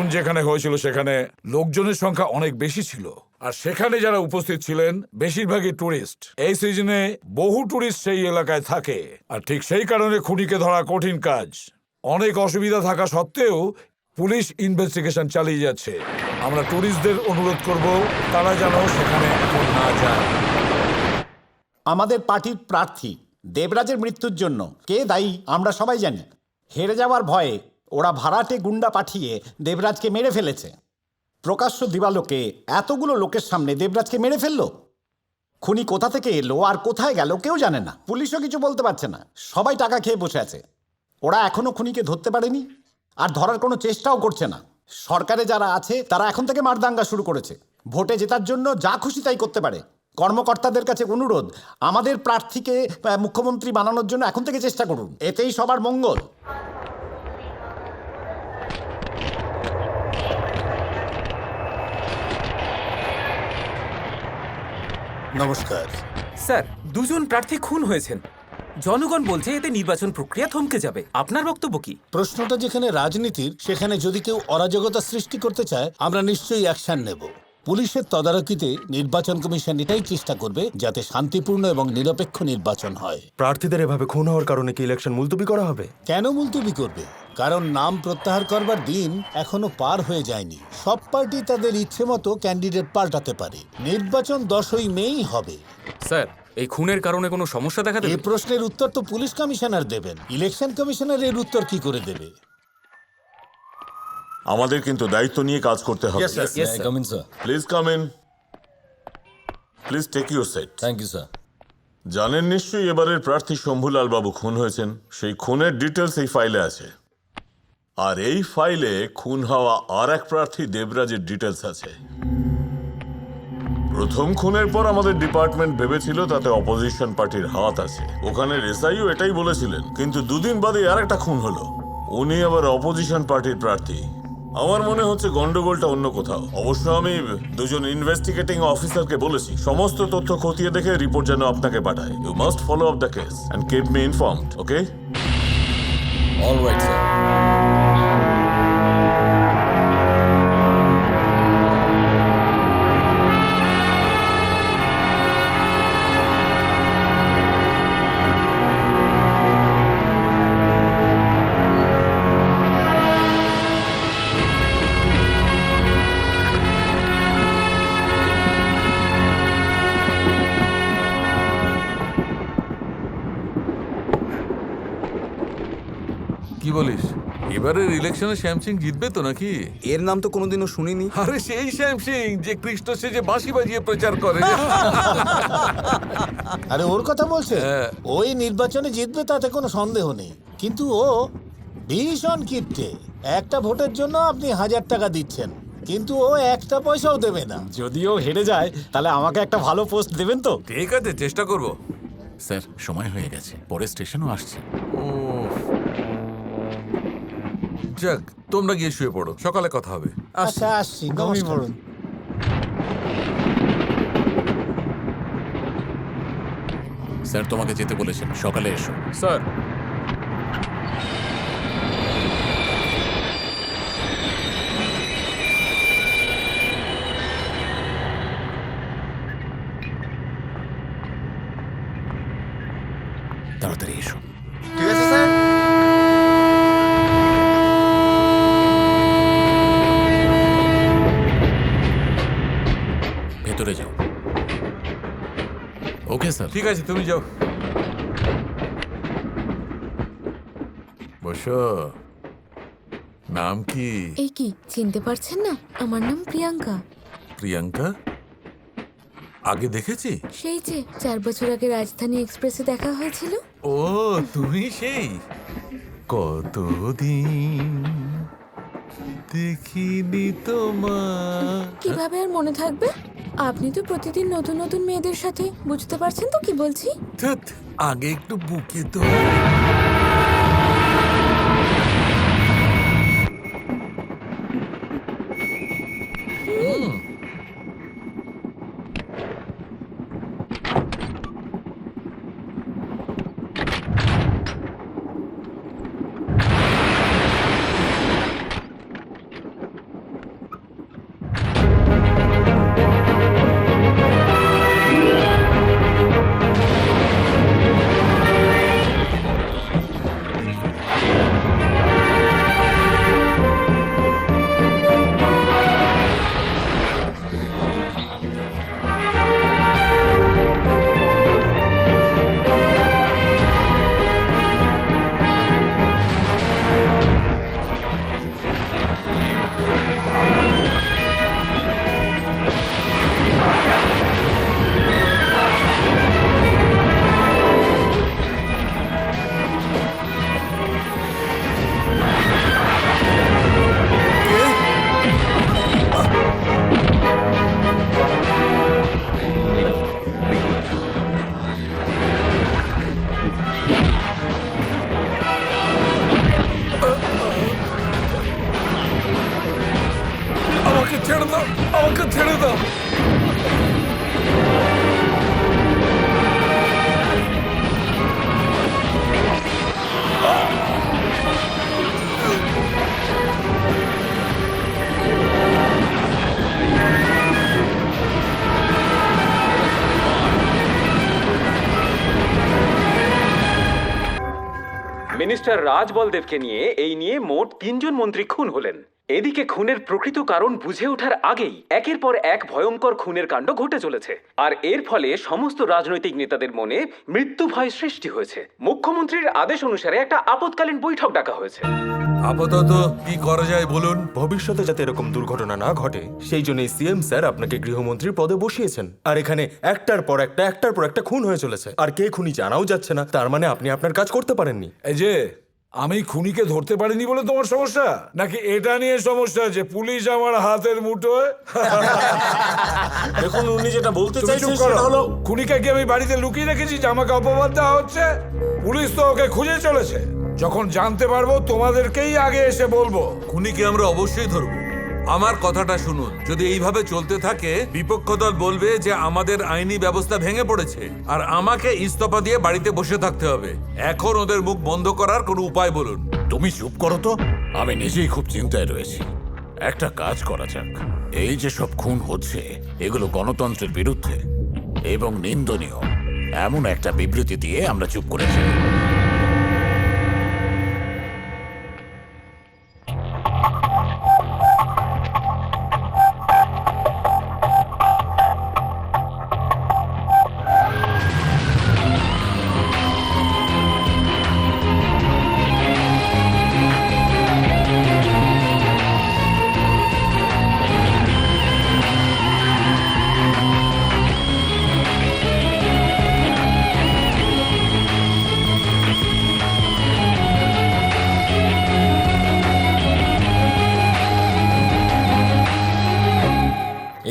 খুন যেখানে হয়েছিল সেখানে লোকজনের সংখ্যা অনেক বেশি ছিল, আর সেখানে যারা উপস্থিত ছিলেন বেশিরভাগই টুরিস্ট। এই সিজনে বহু টুরিস্ট সেই এলাকায় থাকে, আর ঠিক সেই কারণে খুনিকে ধরা কঠিন কাজ। অনেক অসুবিধা থাকা সত্ত্বেও পুলিশ ইনভেস্টিগেশন চালিয়ে যাচ্ছে। আমরা টুরিস্টদের অনুরোধ করব তারা যেন সেখানে এখন না যায়। আমাদের পার্টির প্রার্থী দেবরাজের মৃত্যুর জন্য কে দায়ী আমরা সবাই জানি। হেরে যাওয়ার ভয়ে ওরা ভাড়াটে গুন্ডা পাঠিয়ে দেবরাজকে মেরে ফেলেছে। প্রকাশ্য দিবালোকে এতগুলো লোকের সামনে দেবরাজকে মেরে ফেললো। খুনি কোথা থেকে এলো আর কোথায় গেল কেউ জানে না, পুলিশও কিছু বলতে পারছে না। সবাই টাকা খেয়ে বসে আছে। ওরা এখনো খুনিকে ধরতে পারেনি, আর ধরার কোনো চেষ্টাও করছে না। সরকারে যারা আছে তারা এখন থেকে মারদাঙ্গা শুরু করেছে। ভোটে জেতার জন্য যা খুশি তাই করতে পারে। কর্মকর্তাদের কাছে অনুরোধ, আমাদের প্রার্থীকে মুখ্যমন্ত্রী বানানোর জন্য এখন থেকে চেষ্টা করুন, এতেই সবার মঙ্গল। নমস্কার স্যার, দুজন প্রার্থী খুন হয়েছেন। জনগণ বলছে এতে নির্বাচন প্রক্রিয়া থমকে যাবে। আপনার বক্তব্য কি? প্রশ্নটা যেখানে রাজনীতির, সেখানে যদি কেউ অরাজকতা সৃষ্টি করতে চায় আমরা নিশ্চয়ই অ্যাকশন নেব। পুলিশের তদারকিতে নির্বাচন কমিশন এটাই চেষ্টা করবে যাতে শান্তিপূর্ণ এবং নিরপেক্ষ নির্বাচন হয়। প্রার্থীদের এভাবে খুন হওয়ার কারণে কি ইলেকশন মুলতবি করা হবে? কেন মুলতবি করবে? কারণ নাম প্রত্যাহার করবার দিন এখনো পার হয়ে যায়নি। সব পার্টি তাদের ইচ্ছে মতো ক্যান্ডিডেট পাল্টাতে পারে। নির্বাচন 10ই মেই হবে। স্যার, এই খুনের কারণে কোনো সমস্যা দেখা এই প্রশ্নের উত্তর তো পুলিশ কমিশনার দেবেন, ইলেকশন কমিশনার এর উত্তর কি করে দেবে? আমাদের কিন্তু দায়িত্ব নিয়ে কাজ করতে হবে। Please come in, please take your seat. Thank you sir. জানেন নিশ্চয়ই এবারের প্রার্থী শম্ভুলাল বাবু খুন হয়েছেন। সেই খুনের ডিটেলস এই ফাইলে আছে, আর এই ফাইলে খুন হওয়া আর এক প্রার্থী দেবরাজের ডিটেলস আছে। প্রথম খুনের পর আমাদের ডিপার্টমেন্ট ভেবেছিল তাতে অপোজিশন পার্টির হাত আছে। ওখানে এসআইও এটাই বলেছিলেন, কিন্তু দুদিন বাদে আর একটা খুন হলো। উনি আবার অপোজিশন পার্টির প্রার্থী। আমার মনে হচ্ছে গন্ডগোলটা অন্য কোথাও। অবশ্য আমি দুজন ইনভেস্টিগেটিং অফিসারকে বলেছি সমস্ত তথ্য খতিয়ে দেখে রিপোর্ট যেন আপনাকে পাঠায়। You must follow up the case and keep me informed, okay? Alright sir. বলিস এবারের ইলেকশনে শ্যাম সিং জিতবে তো নাকি? এর নাম তো কোনোদিনও শুনিনি। আরে সেই শ্যাম সিং যে কৃষ্ণ সেজে বাঁশি বাজিয়ে প্রচার করে। আরে ওর কথা বলছে, ওই নির্বাচনে জিতবে তাতে কোনো সন্দেহ নেই, কিন্তু ও ভীষণ কিপটে। একটা ভোটের জন্য আপনি 1000 টাকা দিচ্ছেন, কিন্তু ও একটা পয়সাও দেবে না। যদিও হেরে যায় তাহলে আমাকে একটা ভালো পোস্ট দেবেন তো? ঠিক আছে, চেষ্টা করব। স্যার সময় হয়ে গেছে, পরে স্টেশনও আসছে। যাক, তোমরা গিয়ে শুয়ে পড়ো, সকালে কথা হবে। আচ্ছা আসছি, নমস্কার। স্যার তোমাকে যেতে বলেছেন, সকালে এসো। স্যার তাড়াতাড়ি এসো। ঠিক আছে স্যার। ভেতরে যাও। Okay sir. ঠিক আছে, তুমি যাও। বসো। নাম কি? এই কি চিনতে পারছেন না? আমার নাম প্রিয়াঙ্কা। প্রিয়াঙ্কা? আগে দেখেছি? সেই যে 4 বছর আগে রাজধানী এক্সপ্রেসে দেখা হয়েছিল। ও তুমি সেই। কতদিন দেখিনি তোমার। কিভাবে আর মনে থাকবে? আপনি তো প্রতিদিন নতুন নতুন মেয়েদের সাথে, বুঝতে পারছেন তো কি বলছি? ধ্যাৎ, আগে একটু বুকে তো। আমাকে ছেড়ে দাও, আমাকে ছেড়ে দাও। মিনিস্টার রাজ বলদেবকে নিয়ে এই নিয়ে মোট 3 জন মন্ত্রী খুন হলেন। এদিকে খুনের প্রকৃত কারণ বুঝে ওঠার আগেই একের পর এক ভয়ঙ্কর খুনের কাণ্ড ঘটে চলেছে, আর এর ফলে সমস্ত রাজনৈতিক নেতাদের মনে মৃত্যু ভয় সৃষ্টি হয়েছে। মুখ্যমন্ত্রীর আদেশ অনুসারে একটা আপৎকালীন বৈঠক ডাকা হয়েছে। আপাতত কি করা যায় বলুন? ভবিষ্যতে যাতে এরকম দুর্ঘটনা না ঘটে সেই জন্যই সিএম স্যার আপনাকে গৃহমন্ত্রীর পদে বসিয়েছেন। আর এখানে একটার পর একটা খুন হয়ে চলেছে, আর কে খুনি জানাও যাচ্ছে না। তার মানে আপনি আপনার কাজ করতে পারেননি। এই যে আমি খুনিকে ধরতে পারিনি বলে তোমার সমস্যা, নাকি এটা নিয়ে সমস্যা যে পুলিশ আমার হাতের মুঠোয়? দেখুন, উনি যেটা বলতে তুমি চাইছেন চুপ করো। সেটা হলো খুনিকে কি আমি বাড়িতে লুকিয়ে রেখেছি যে আমাকে অপবাদ দেওয়া হচ্ছে? পুলিশ তো ওকে খুঁজে চলেছে। যখন জানতে পারবো তোমাদেরকেই আগে এসে বলবো। খুনিকে আমরা অবশ্যই ধরবো। আমার কথাটা শুনুন, যদি এইভাবে চলতে থাকে বিপক্ষ দল বলবে যে আমাদের আইনি ব্যবস্থা ভেঙে পড়েছে, আর আমাকে ইস্তফা দিয়ে বাড়িতে বসে থাকতে হবে। এখন ওদের মুখ বন্ধ করার কোনো উপায় বলুন। তুমি চুপ করো তো, আমি নিজেই খুব চিন্তায় রয়েছি। একটা কাজ করা যাক, এই যে সব খুন হচ্ছে এগুলো গণতন্ত্রের বিরুদ্ধে এবং নিন্দনীয়, এমন একটা বিবৃতি দিয়ে আমরা চুপ করেছি।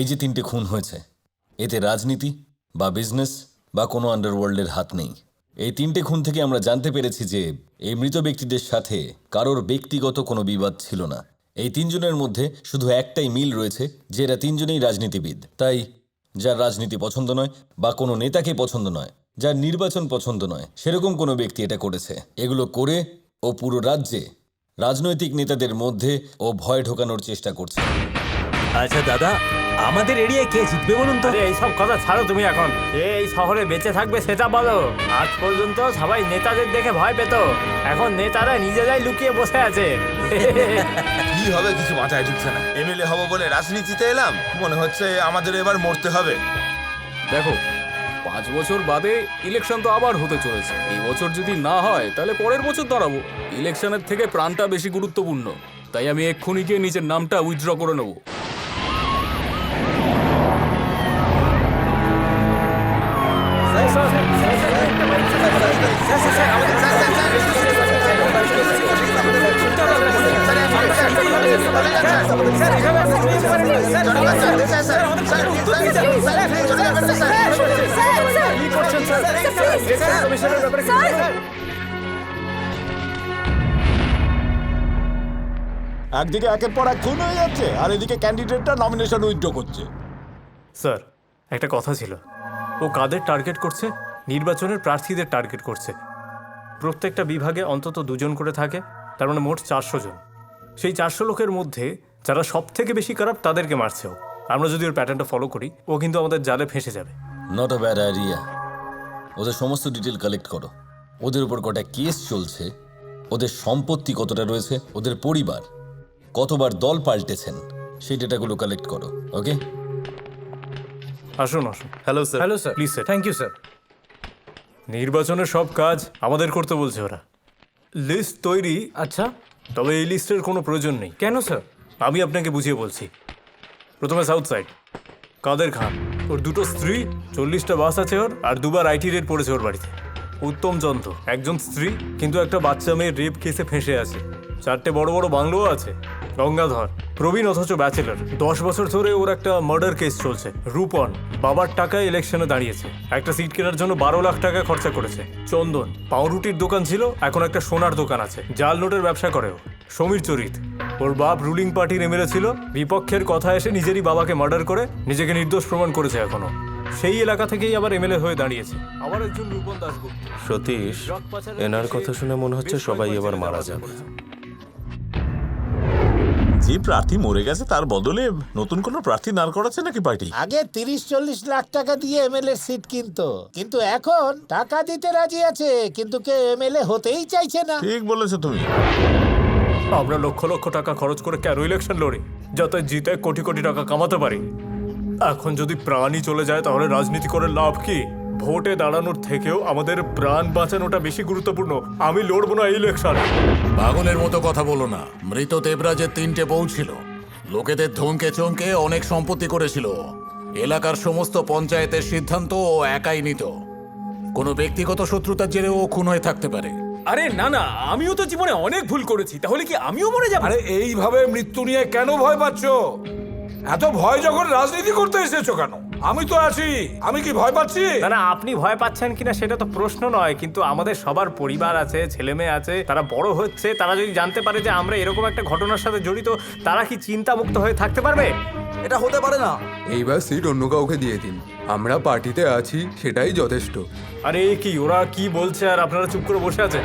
এই যে 3টে খুন হয়েছে, এতে রাজনীতি বা বিজনেস বা কোনো আন্ডারওয়ার্ল্ডের হাত নেই। এই 3টে খুন থেকে আমরা জানতে পেরেছি যে এই মৃত ব্যক্তিদের সাথে কারোর ব্যক্তিগত কোনো বিবাদ ছিল না। এই 3 জনের মধ্যে শুধু একটাই মিল রয়েছে যে এরা 3 জনেই রাজনীতিবিদ। তাই যার রাজনীতি পছন্দ নয় বা কোনো নেতাকে পছন্দ নয়, যার নির্বাচন পছন্দ নয়, সেরকম কোনো ব্যক্তি এটা করেছে। এগুলো করে ও পুরো রাজ্যে রাজনৈতিক নেতাদের মধ্যে ও ভয় ঢোকানোর চেষ্টা করছে। আচ্ছা দাদা, আমাদের এরিয়ায় কে জিতবে বলুন তো? এইসব কথা ছাড়ো তুমি এখন। এই শহরে বেঁচে থাকবে সেটা বলো। আজ পর্যন্ত সবাই নেতাদের দেখে ভয় পেত, এখন নেতারা নিজেরাই লুকিয়ে বসে আছে। কি হবে কিছু মাথায় ঢুকছে না। এমএলএ হব বলে রাজনীতিতে এলাম, মনে হচ্ছে আমাদের এবার মরতে হবে। দেখো, 5 বছর বাদে ইলেকশন তো আবার হতে চলেছে। এই বছর যদি না হয় তাহলে পরের বছর দাঁড়াবো। ইলেকশনের থেকে প্রাণটা বেশি গুরুত্বপূর্ণ, তাই আমি এক্ষুনি গিয়ে নিজের নামটা উইথড্র করে নেব। একদিকে একের পর এক খুন হয়ে যাচ্ছে, আর এদিকে ক্যান্ডিডেটটা নমিনেশন উইথড্র করছে। স্যার, একটা কথা ছিল। ও কাদের টার্গেট করছে? নির্বাচনের প্রার্থীদের টার্গেট করছে। প্রত্যেকটা বিভাগে অন্তত 2 জন করে থাকে, তার মানে মোট 400 জন। সেই 400 লোকের মধ্যে যারা সব থেকে বেশি খারাপ তাদেরকে মারছে ও। আমরা যদি ওর প্যাটার্নটা ফলো করি, ও কিন্তু আমাদের জালে ফেঁসে যাবে। Not a bad idea. ওদের সমস্ত ডিটেল কালেক্ট করো। ওদের উপর কটা কেস চলছে, ওদের সম্পত্তি কতটা রয়েছে, ওদের পরিবার কতবার দল পাল্টেছেন, সেই ডেটাগুলো কালেক্ট করো। ওকে, আসুন আসুন। Hello sir. Hello sir. Please sir. Thank you sir. নির্বাচনের সব কাজ আমাদের করতে বলছে ওরা। লিস্ট তৈরি। আচ্ছা, তবে এই লিস্টের কোনো প্রয়োজন নেই। কেন স্যার? আমি আপনাকে বুঝিয়ে বলছি। প্রথমে সাউথ সাইড, কাদের খান, ওর 2টো স্ত্রী, 40টা বাস আছে ওর, আর 2বার আইটি রেড পড়েছে ওর বাড়িতে। উত্তম চন্দ্র, একজন স্ত্রী কিন্তু একটা বাচ্চা মেয়ের রেপ কেসে ফেঁসে আছে। 4টে বড় বড় বাংলোও আছে। গঙ্গাধর, প্রবীণ অথচ ব্যাচেলর, 10 বছর ধরে ওর একটা মার্ডার কেস চলছে। রূপন, বাবার টাকায় ইলেকশনে দাঁড়িয়েছে, একটা সিট কেনার জন্য 12 লাখ টাকা খরচা করেছে। চন্দন, পাউরুটির দোকান ছিল, এখন একটা সোনার দোকান আছে। জাল নোটের ব্যবসা করে ও। সমীর চরিত, ওর বাপ রুলিং পার্টির এমএলএ ছিল, বিপক্ষের কথা এসে নিজেরই বাবাকে মার্ডার করে নিজেকে নির্দোষ প্রমাণ করেছে এখনো। সেই এলাকা থেকেই আবার এমএলএ হয়ে দাঁড়িয়েছে। আবার একজন রূপন দাশগুপ্ত। সতীশ, এনার কথা শুনে মনে হচ্ছে সবাই এবার মারা যাবে। যে প্রার্থী মরে গেছে তার বদলে নতুন কোনো প্রার্থী দাঁড় করাচ্ছে নাকি পার্টি? আগে 30-40 লাখ টাকা দিয়ে এমএলএ সিট কিনতো, কিন্তু এখন টাকা দিতে রাজি আছে, কিন্তু কেউ এমএলএ হতেই চাইছে না। ঠিক বলেছো তুমি। আমরা লক্ষ লক্ষ টাকা খরচ করে কেন ইলেকশন লড়ি? যাতে জিতে কোটি কোটি টাকা কামাতে পারি। এখন যদি প্রাণই চলে যায় তাহলে রাজনীতি করে লাভ কি? ভোটে দাঁড়ানোর থেকেও আমাদের প্রাণ বাঁচানোটা বেশি গুরুত্বপূর্ণ। আমি লড়বো না ইলেকশন। পাগলের মতো কথা বলো না। মৃত দেবরাজের 3টে বউ ছিল, লোকেদের ধমকে চমকে অনেক সম্পত্তি করেছিল। এলাকার সমস্ত পঞ্চায়েতের সিদ্ধান্ত ও একাই নিত। কোনো ব্যক্তিগত শত্রুতার জেরে ও খুন হয়ে থাকতে পারে। আরে না না, আমিও তো জীবনে অনেক ভুল করেছি, তাহলে কি আমিও মরে যাব? আরে এইভাবে মৃত্যু নিয়ে কেন ভয় পাচ্ছ? এত ভয় যখন রাজনীতি করতে এসেছো কেন? আমি তো আছি, আমি কি ভয় পাচ্ছি? না না, আপনি ভয় পাচ্ছেন কিনা সেটা তো প্রশ্ন নয়, কিন্তু আমাদের সবার পরিবার আছে, ছেলে মেয়ে আছে, তারা বড় হচ্ছে। তারা যদি জানতে পারে যে আমরা এরকম একটা ঘটনার সাথে জড়িত, তারা কি চিন্তামুক্ত হয়ে থাকতে পারবে? এটা হতে পারে না। এইবার সিট অন্য কাউকে দিয়ে দিন, আমরা পার্টিতে আছি, সেটাই যথেষ্ট। আরে কি ওরা কি বলছে আর আপনারা চুপ করে বসে আছেন?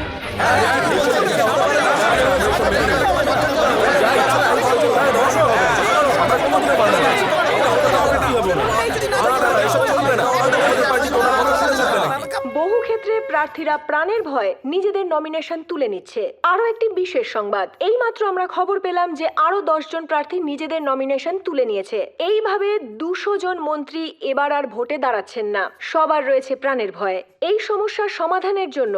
বহু ক্ষেত্রে প্রার্থীরা প্রাণের ভয়ে নিজেদের নমিনেশন তুলে নিচ্ছে। আরো একটি বিশেষ সংবাদ, এইমাত্র আমরা খবর পেলাম যে আরো 10 জন প্রার্থী নিজেদের নমিনেশন তুলে নিয়েছে। এইভাবে 200 জন মন্ত্রী এবার আর ভোটে দাঁড়াচ্ছেন না। সবার রয়েছে প্রাণের ভয়। এই সমস্যার সমাধানের জন্য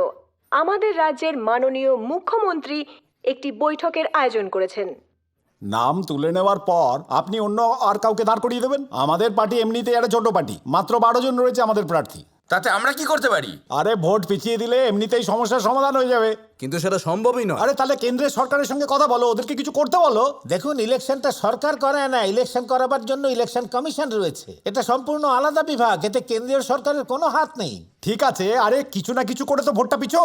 আমাদের রাজ্যের মাননীয় মুখ্যমন্ত্রী একটি বৈঠকের আয়োজন করেছেন। নাম তুলে নেওয়ার পর আপনি অন্য আর কাউকে দাঁড় করিয়ে দেবেন? আমাদের পার্টি এমনিতেই একটা ছোট পার্টি, মাত্র 12 জন রয়েছে আমাদের প্রার্থী। তাতে আমরা কি করতে পারি? আরে ভোট পিছিয়ে দিলে এমনিতেই সমস্যার সমাধান হয়ে যাবে। কিন্তু সেটা সম্ভবই নয়। আরে তাহলে কেন্দ্রের সরকারের সঙ্গে কথা বলো, ওদেরকে কিছু করতে বলো। দেখুন, ইলেকশনটা সরকার করে না, ইলেকশন করাবার জন্য ইলেকশন কমিশন রয়েছে। এটা সম্পূর্ণ আলাদা বিভাগ, এতে কেন্দ্রীয় সরকারের কোনো হাত নেই। ঠিক আছে, আরে কিছু না কিছু করে তো ভোটটা পিছো।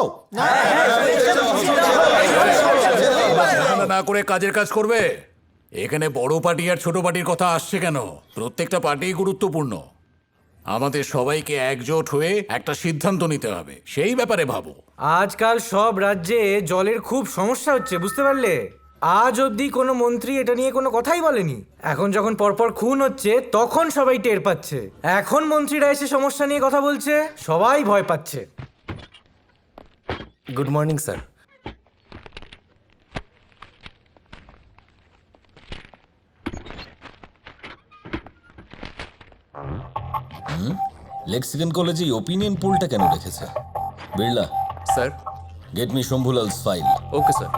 না করে কাজের কাজ করবে। এখানে বড় পার্টি আর ছোট পার্টির কথা আসছে কেন? প্রত্যেকটা পার্টি গুরুত্বপূর্ণ। আমাদের সবাইকে একজোট হয়ে একটা সিদ্ধান্ত নিতে হবে, সেই ব্যাপারে ভাবো। আজকাল সব রাজ্যে জলের খুব সমস্যা হচ্ছে, বুঝতে পারলে? আজ অবধি কোনো মন্ত্রী এটা নিয়ে কোনো কথাই বলেনি। এখন যখন পরপর খুন হচ্ছে তখন সবাই টের পাচ্ছে। এখন মন্ত্রীরা এসে সমস্যা নিয়ে কথা বলছে, সবাই ভয় পাচ্ছে। Good morning sir. লেক্সিকন কলেজে ওপিনিয়ন পোলটা কেন রেখেছে? Birla sir, get me Shambhulal's file. Okay sir.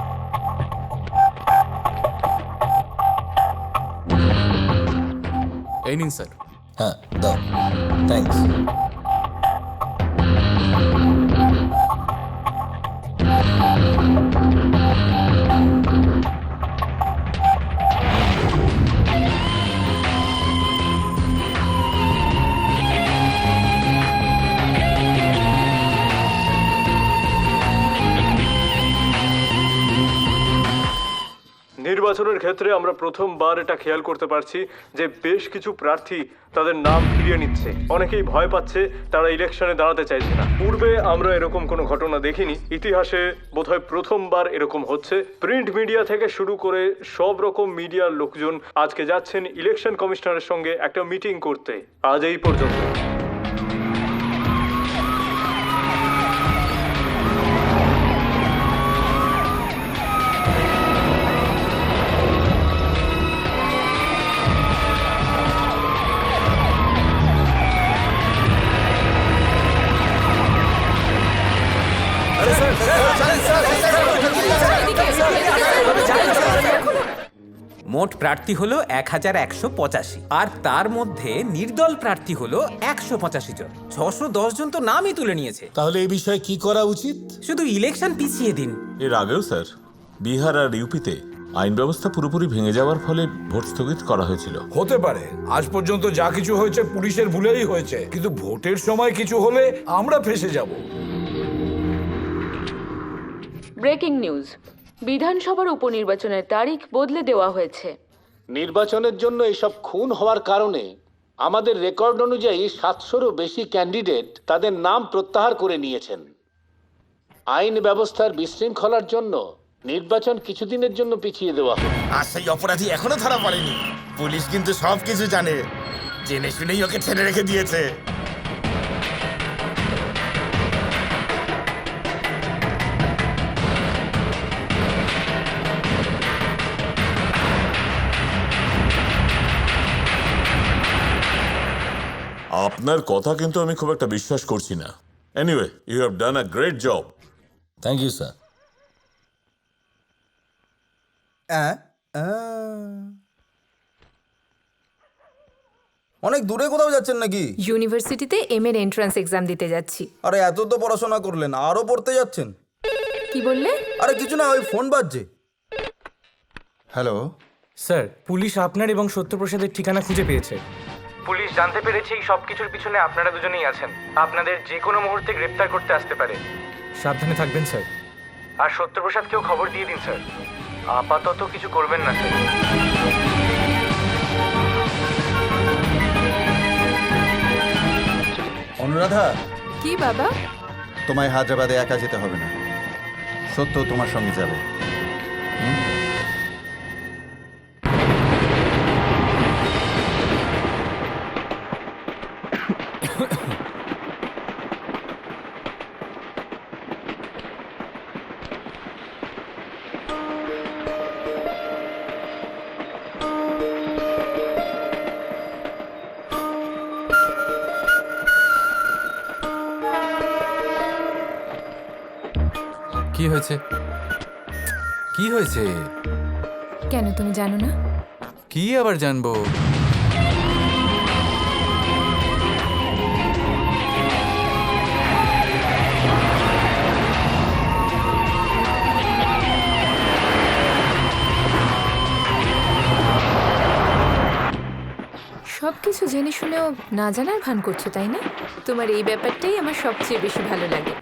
এই নিন স্যার। হ্যাঁ দাও, থ্যাঙ্কস। নির্বাচনের ক্ষেত্রে আমরা প্রথমবার এটা খেয়াল করতে পারছি যে বেশ কিছু প্রার্থী তাদের নাম ফিরিয়ে নিচ্ছে। অনেকেই ভয় পাচ্ছে, তারা ইলেকশনে দাঁড়াতে চাইছে না। পূর্বে আমরা এরকম কোনো ঘটনা দেখিনি, ইতিহাসে বোধহয় প্রথমবার এরকম হচ্ছে। প্রিন্ট মিডিয়া থেকে শুরু করে সব রকম মিডিয়ার লোকজন আজকে যাচ্ছেন ইলেকশন কমিশনারের সঙ্গে একটা মিটিং করতে। আজ এই পর্যন্ত। মোট প্রার্থী হলো 1185 আর তার মধ্যে নির্দল প্রার্থী হলো 185 জন। 610 জন তো নামই তুলে নিয়েছে। তাহলে এই বিষয়ে কি করা উচিত? শুধু ইলেকশন পিছিয়ে দিন। এর আগেও স্যার বিহার আর ইউপিতে আইন ব্যবস্থা পুরোপুরি ভেঙে যাওয়ার ফলে ভোট স্থগিত করা হয়েছিল। হতে পারে আজ পর্যন্ত যা কিছু হয়েছে পুলিশের ভুলেই হয়েছে, কিন্তু ভোটের সময় কিছু হলে আমরা ফেঁসে যাব। ব্রেকিং নিউজ, বিধানসভার উপনির্বাচনের তারিখ বদলে দেওয়া হয়েছে। নির্বাচনের জন্য এসব খুন হওয়ার কারণে আমাদের রেকর্ড অনুযায়ী 700-রও বেশি ক্যান্ডিডেট তাদের নাম প্রত্যাহার করে নিয়েছেন। আইন ব্যবস্থার বিশৃঙ্খলার জন্য নির্বাচন কিছুদিনের জন্য পিছিয়ে দেওয়া হবে। আর সেই অপরাধী এখনো ধরা পড়েনি। পুলিশ কিন্তু সব কিছু জানে, জেনে শুনেই ওকে ছেড়ে রেখে দিয়েছে। আপনার কথা কিন্তু আমি খুব একটা বিশ্বাস করছি না। Anyway, you have done a great job. Thank you sir. অনেক দূরে কোথাও যাচ্ছেন নাকি? ইউনিভার্সিটিতে এম এর এন্ট্রান্স এক্সাম দিতে যাচ্ছি। আরে এত তো পড়াশোনা করলেন, আরো পড়তে যাচ্ছেন? কি বললে? আরে কিছু না, ওই ফোন বাজছে। হ্যালো স্যার, পুলিশ আপনার এবং সত্যপ্রসাদের ঠিকানা খুঁজে পেয়েছে। পুলিশ জানতে পেরেছে এই সব কিছুর পিছনে আপনারা দুজনেই আছেন। আপনাদের যে কোনো মুহূর্তে গ্রেফতার করতে আসতে পারে। সাবধানে থাকবেন স্যার। আর সত্যপ্রসাদকেও খবর দিয়ে দিন স্যার। আপাতত কিছু করবেন না স্যার। অনুরাধা, কি বাবা? তোমায় হায়দ্রাবাদে একা যেতে হবে না, সত্য তোমার সঙ্গে যাবে। কি হয়েছে? কি হয়েছে? কেন, তুমি জানো না? কি আবার জানবো? সবকিছু জেনে শুনেও না জানার ভান করছো, তাই না? তোমার এই ব্যাপারটাই আমার সবচেয়ে বেশি ভালো লাগে।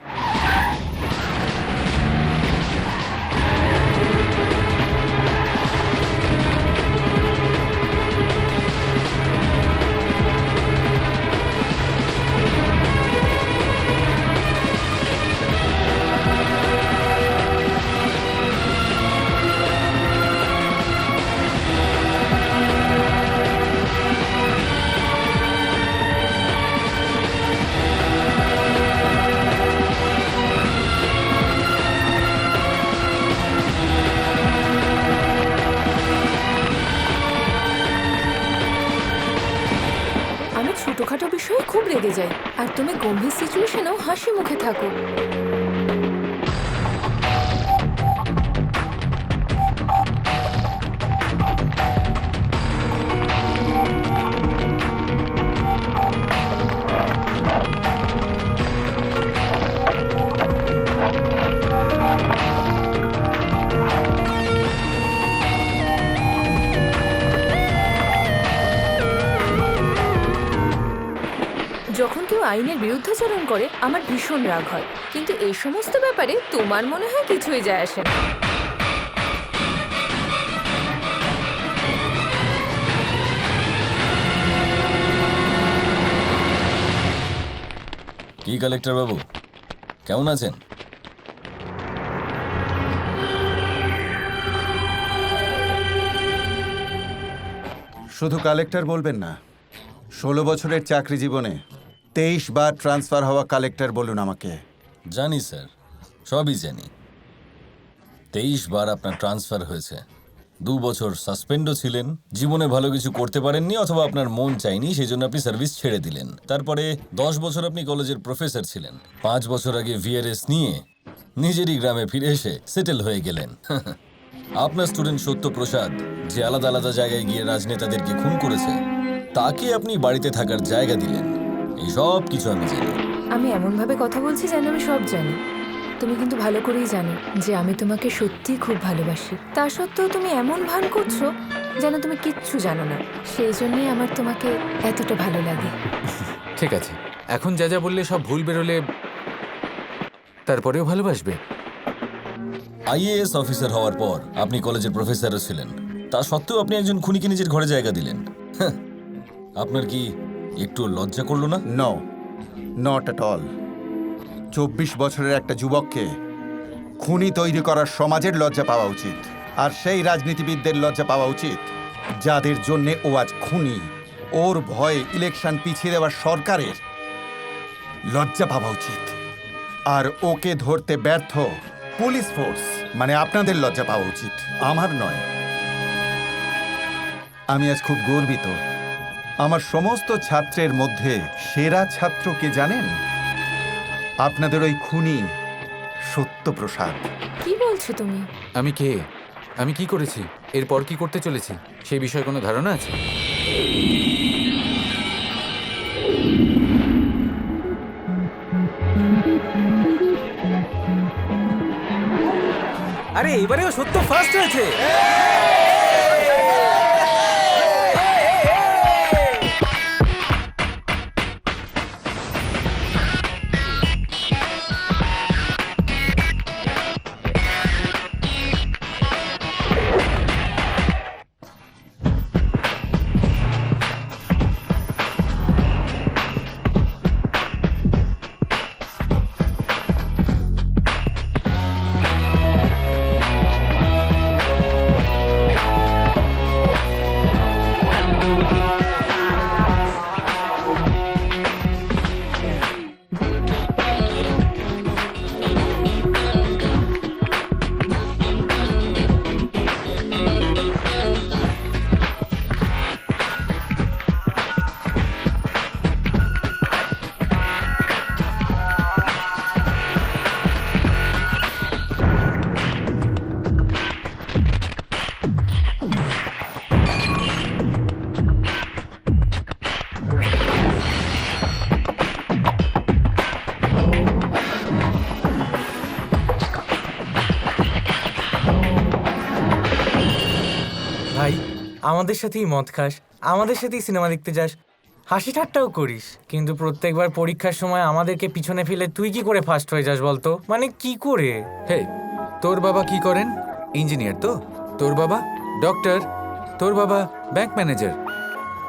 ছোটখাটো বিষয়ে খুব রেগে যাই, আর তুমি গম্ভীর সিচুয়েশনেও হাসি মুখে থাকো। যখন কেউ আইনের বিরুদ্ধাচরণ করে আমার ভীষণ রাগ হয়, কিন্তু এই সমস্ত ব্যাপারে তোমার মনে হয় কিছুই যায় আসে না। কি কালেক্টর বাবু, কেমন আছেন? শুধু কালেক্টর বলবেন না, 16 বছরের চাকরি জীবনে 23 বার ট্রান্সফার হওয়া কালেক্টর বলুন আমাকে। জানি স্যার, সবই জানি। 23 বার আপনার ট্রান্সফার হয়েছে, 2 বছর সাসপেন্ডও ছিলেন, জীবনে ভালো কিছু করতে পারেননি অথবা আপনার মন চাইনি, সেই জন্য আপনি সার্ভিস ছেড়ে দিলেন। তারপরে 10 বছর আপনি কলেজের প্রফেসর ছিলেন, 5 বছর আগে ভিআরএস নিয়ে নিজেরই গ্রামে ফিরে এসে সেটেল হয়ে গেলেন। আপনার স্টুডেন্ট সত্যপ্রসাদ, যে আলাদা আলাদা জায়গায় গিয়ে রাজনেতাদেরকে খুন করেছে, তাকে আপনি বাড়িতে থাকার জায়গা দিলেন। এই সব কিছু আমি জানি। আমি এমনভাবে কথা বলছি যেন আমি সব জানি। তুমি কিন্তু ভালো করেই জানো যে আমি তোমাকে সত্যিই খুব ভালোবাসি। তা সত্ত্বেও তুমি এমন ভান করছো যেন তুমি কিচ্ছু জানো না। সেই জন্যই আমার তোমাকে এতটা ভালো লাগে। ঠিক আছে, এখন যা যা বললে সব ভুল বেরোলে তারপরেও ভালোবাসবে? আইএএস অফিসার হওয়ার পর আপনি কলেজের প্রফেসরও ছিলেন, তা সত্ত্বেও আপনি একজন খুনিকে নিজের ঘরে জায়গা দিলেন। আপনার কি একটু লজ্জা করলো না? No, not at all. 24 বছরের একটা যুবককে খুনি তৈরি করার সমাজের লজ্জা পাওয়া উচিত, আর সেই রাজনীতিবিদদের লজ্জা পাওয়া উচিত যাদের জন্যে ও আজ খুনি। ওর ভয়ে ইলেকশন পিছিয়ে দেওয়ার সরকারের লজ্জা পাওয়া উচিত, আর ওকে ধরতে ব্যর্থ পুলিশ ফোর্স মানে আপনাদের লজ্জা পাওয়া উচিত, আমার নয়। আমি আজ খুব গর্বিত। আমার সমস্ত ছাত্রের মধ্যে সেরা ছাত্র কে জানেন? আপনাদের ওই খুনি সত্যপ্রসাদ। কি বলছো তুমি? আমি কে? আমি কি করেছি? এরপর কি করতে চলেছি সেই বিষয়ে কোনো ধারণা আছে? আরে এবারেও সত্য ফার্স্ট হয়েছে। আমাদের সাথেই মদ খাস, আমাদের সাথেই সিনেমা দেখতে যাস, হাসি ঠাট্টাও করিস, কিন্তু প্রত্যেকবার পরীক্ষার সময় আমাদেরকে পিছনে ফেলে তুই কি করে ফার্স্ট হয়ে যাস বলতো? মানে কি করে? হে, তোর বাবা কি করেন? ইঞ্জিনিয়ার তো? তোর বাবা ডক্টর, তোর বাবা ব্যাংক ম্যানেজার,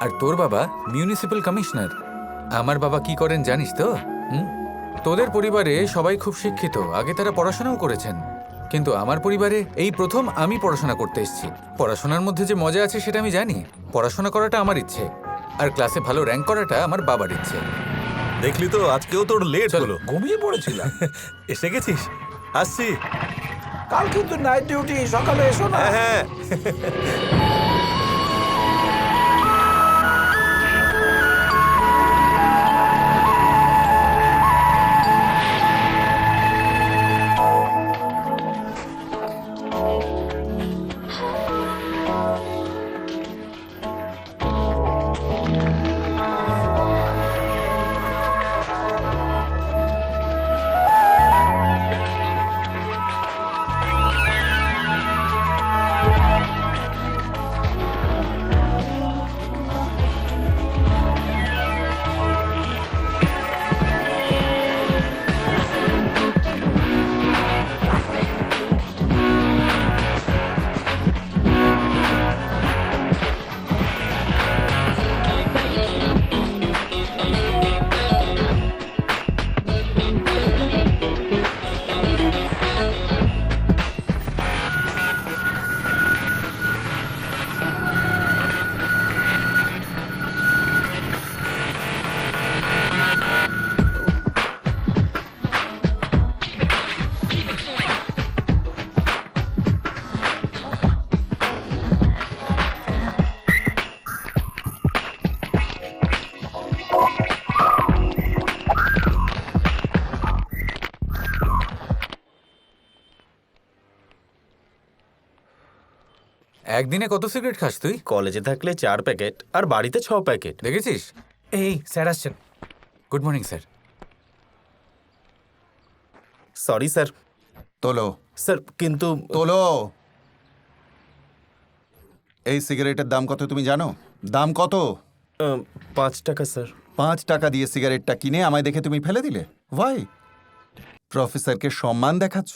আর তোর বাবা মিউনিসিপ্যাল কমিশনার। আমার বাবা কি করেন জানিস তো? তোদের পরিবারে সবাই খুব শিক্ষিত, আগে তারা পড়াশোনাও করেছেন, কিন্তু আমার পরিবারে এই প্রথম আমি পড়াশোনা করতে এসেছি। পড়াশোনার মধ্যে যে মজা আছে সেটা আমি জানি। পড়াশোনা করাটা আমার ইচ্ছে, আর ক্লাসে ভালো র্যাঙ্ক করাটা আমার বাবার ইচ্ছে। দেখলি তো, আজকেও তোর লেট হলো। ঘুমিয়ে পড়েছিলাম। এসে গেছিস? আসছি। কাল কিন্তু নাইট ডিউটি, সকালে এসো না। হ্যাঁ। একদিনে কত সিগারেট খাস তুই? কলেজে থাকলে 4 প্যাকেট, আর বাড়িতে 6 প্যাকেট। দেখেছিস? এই স্যার আসছেন। Good morning sir. Sorry sir. তোলো স্যার, কিন্তু তোলো। এই সিগারেটের দাম কত তুমি জানো? দাম কত? 5 টাকা স্যার। 5 টাকা দিয়ে সিগারেটটা কিনে আমায় দেখে তুমি ফেলে দিলে? ভাই, প্রফেসরকে সম্মান দেখাচ্ছ?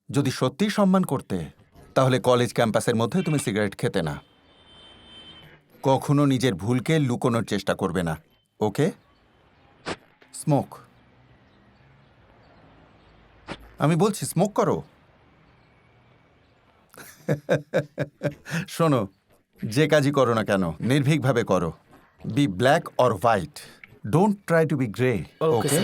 যদি সত্যিই সম্মান করতে, তাহলে কলেজ ক্যাম্পাসের মধ্যে তুমি সিগারেট খেতে না। কখনো নিজের ভুলকে লুকোনোর চেষ্টা করবে না, ওকে? স্মোক। আমি বলছি স্মোক করো। শোনো, যে কাজই করো না কেন নির্ভীকভাবে করো। Be black or white, don't try to be grey, okay?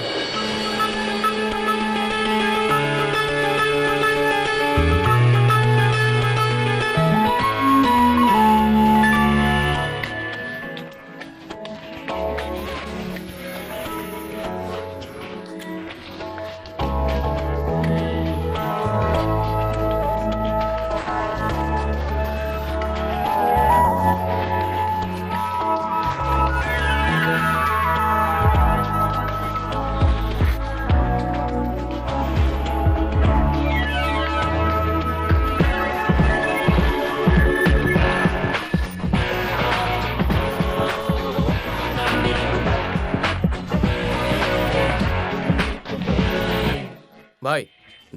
ভাই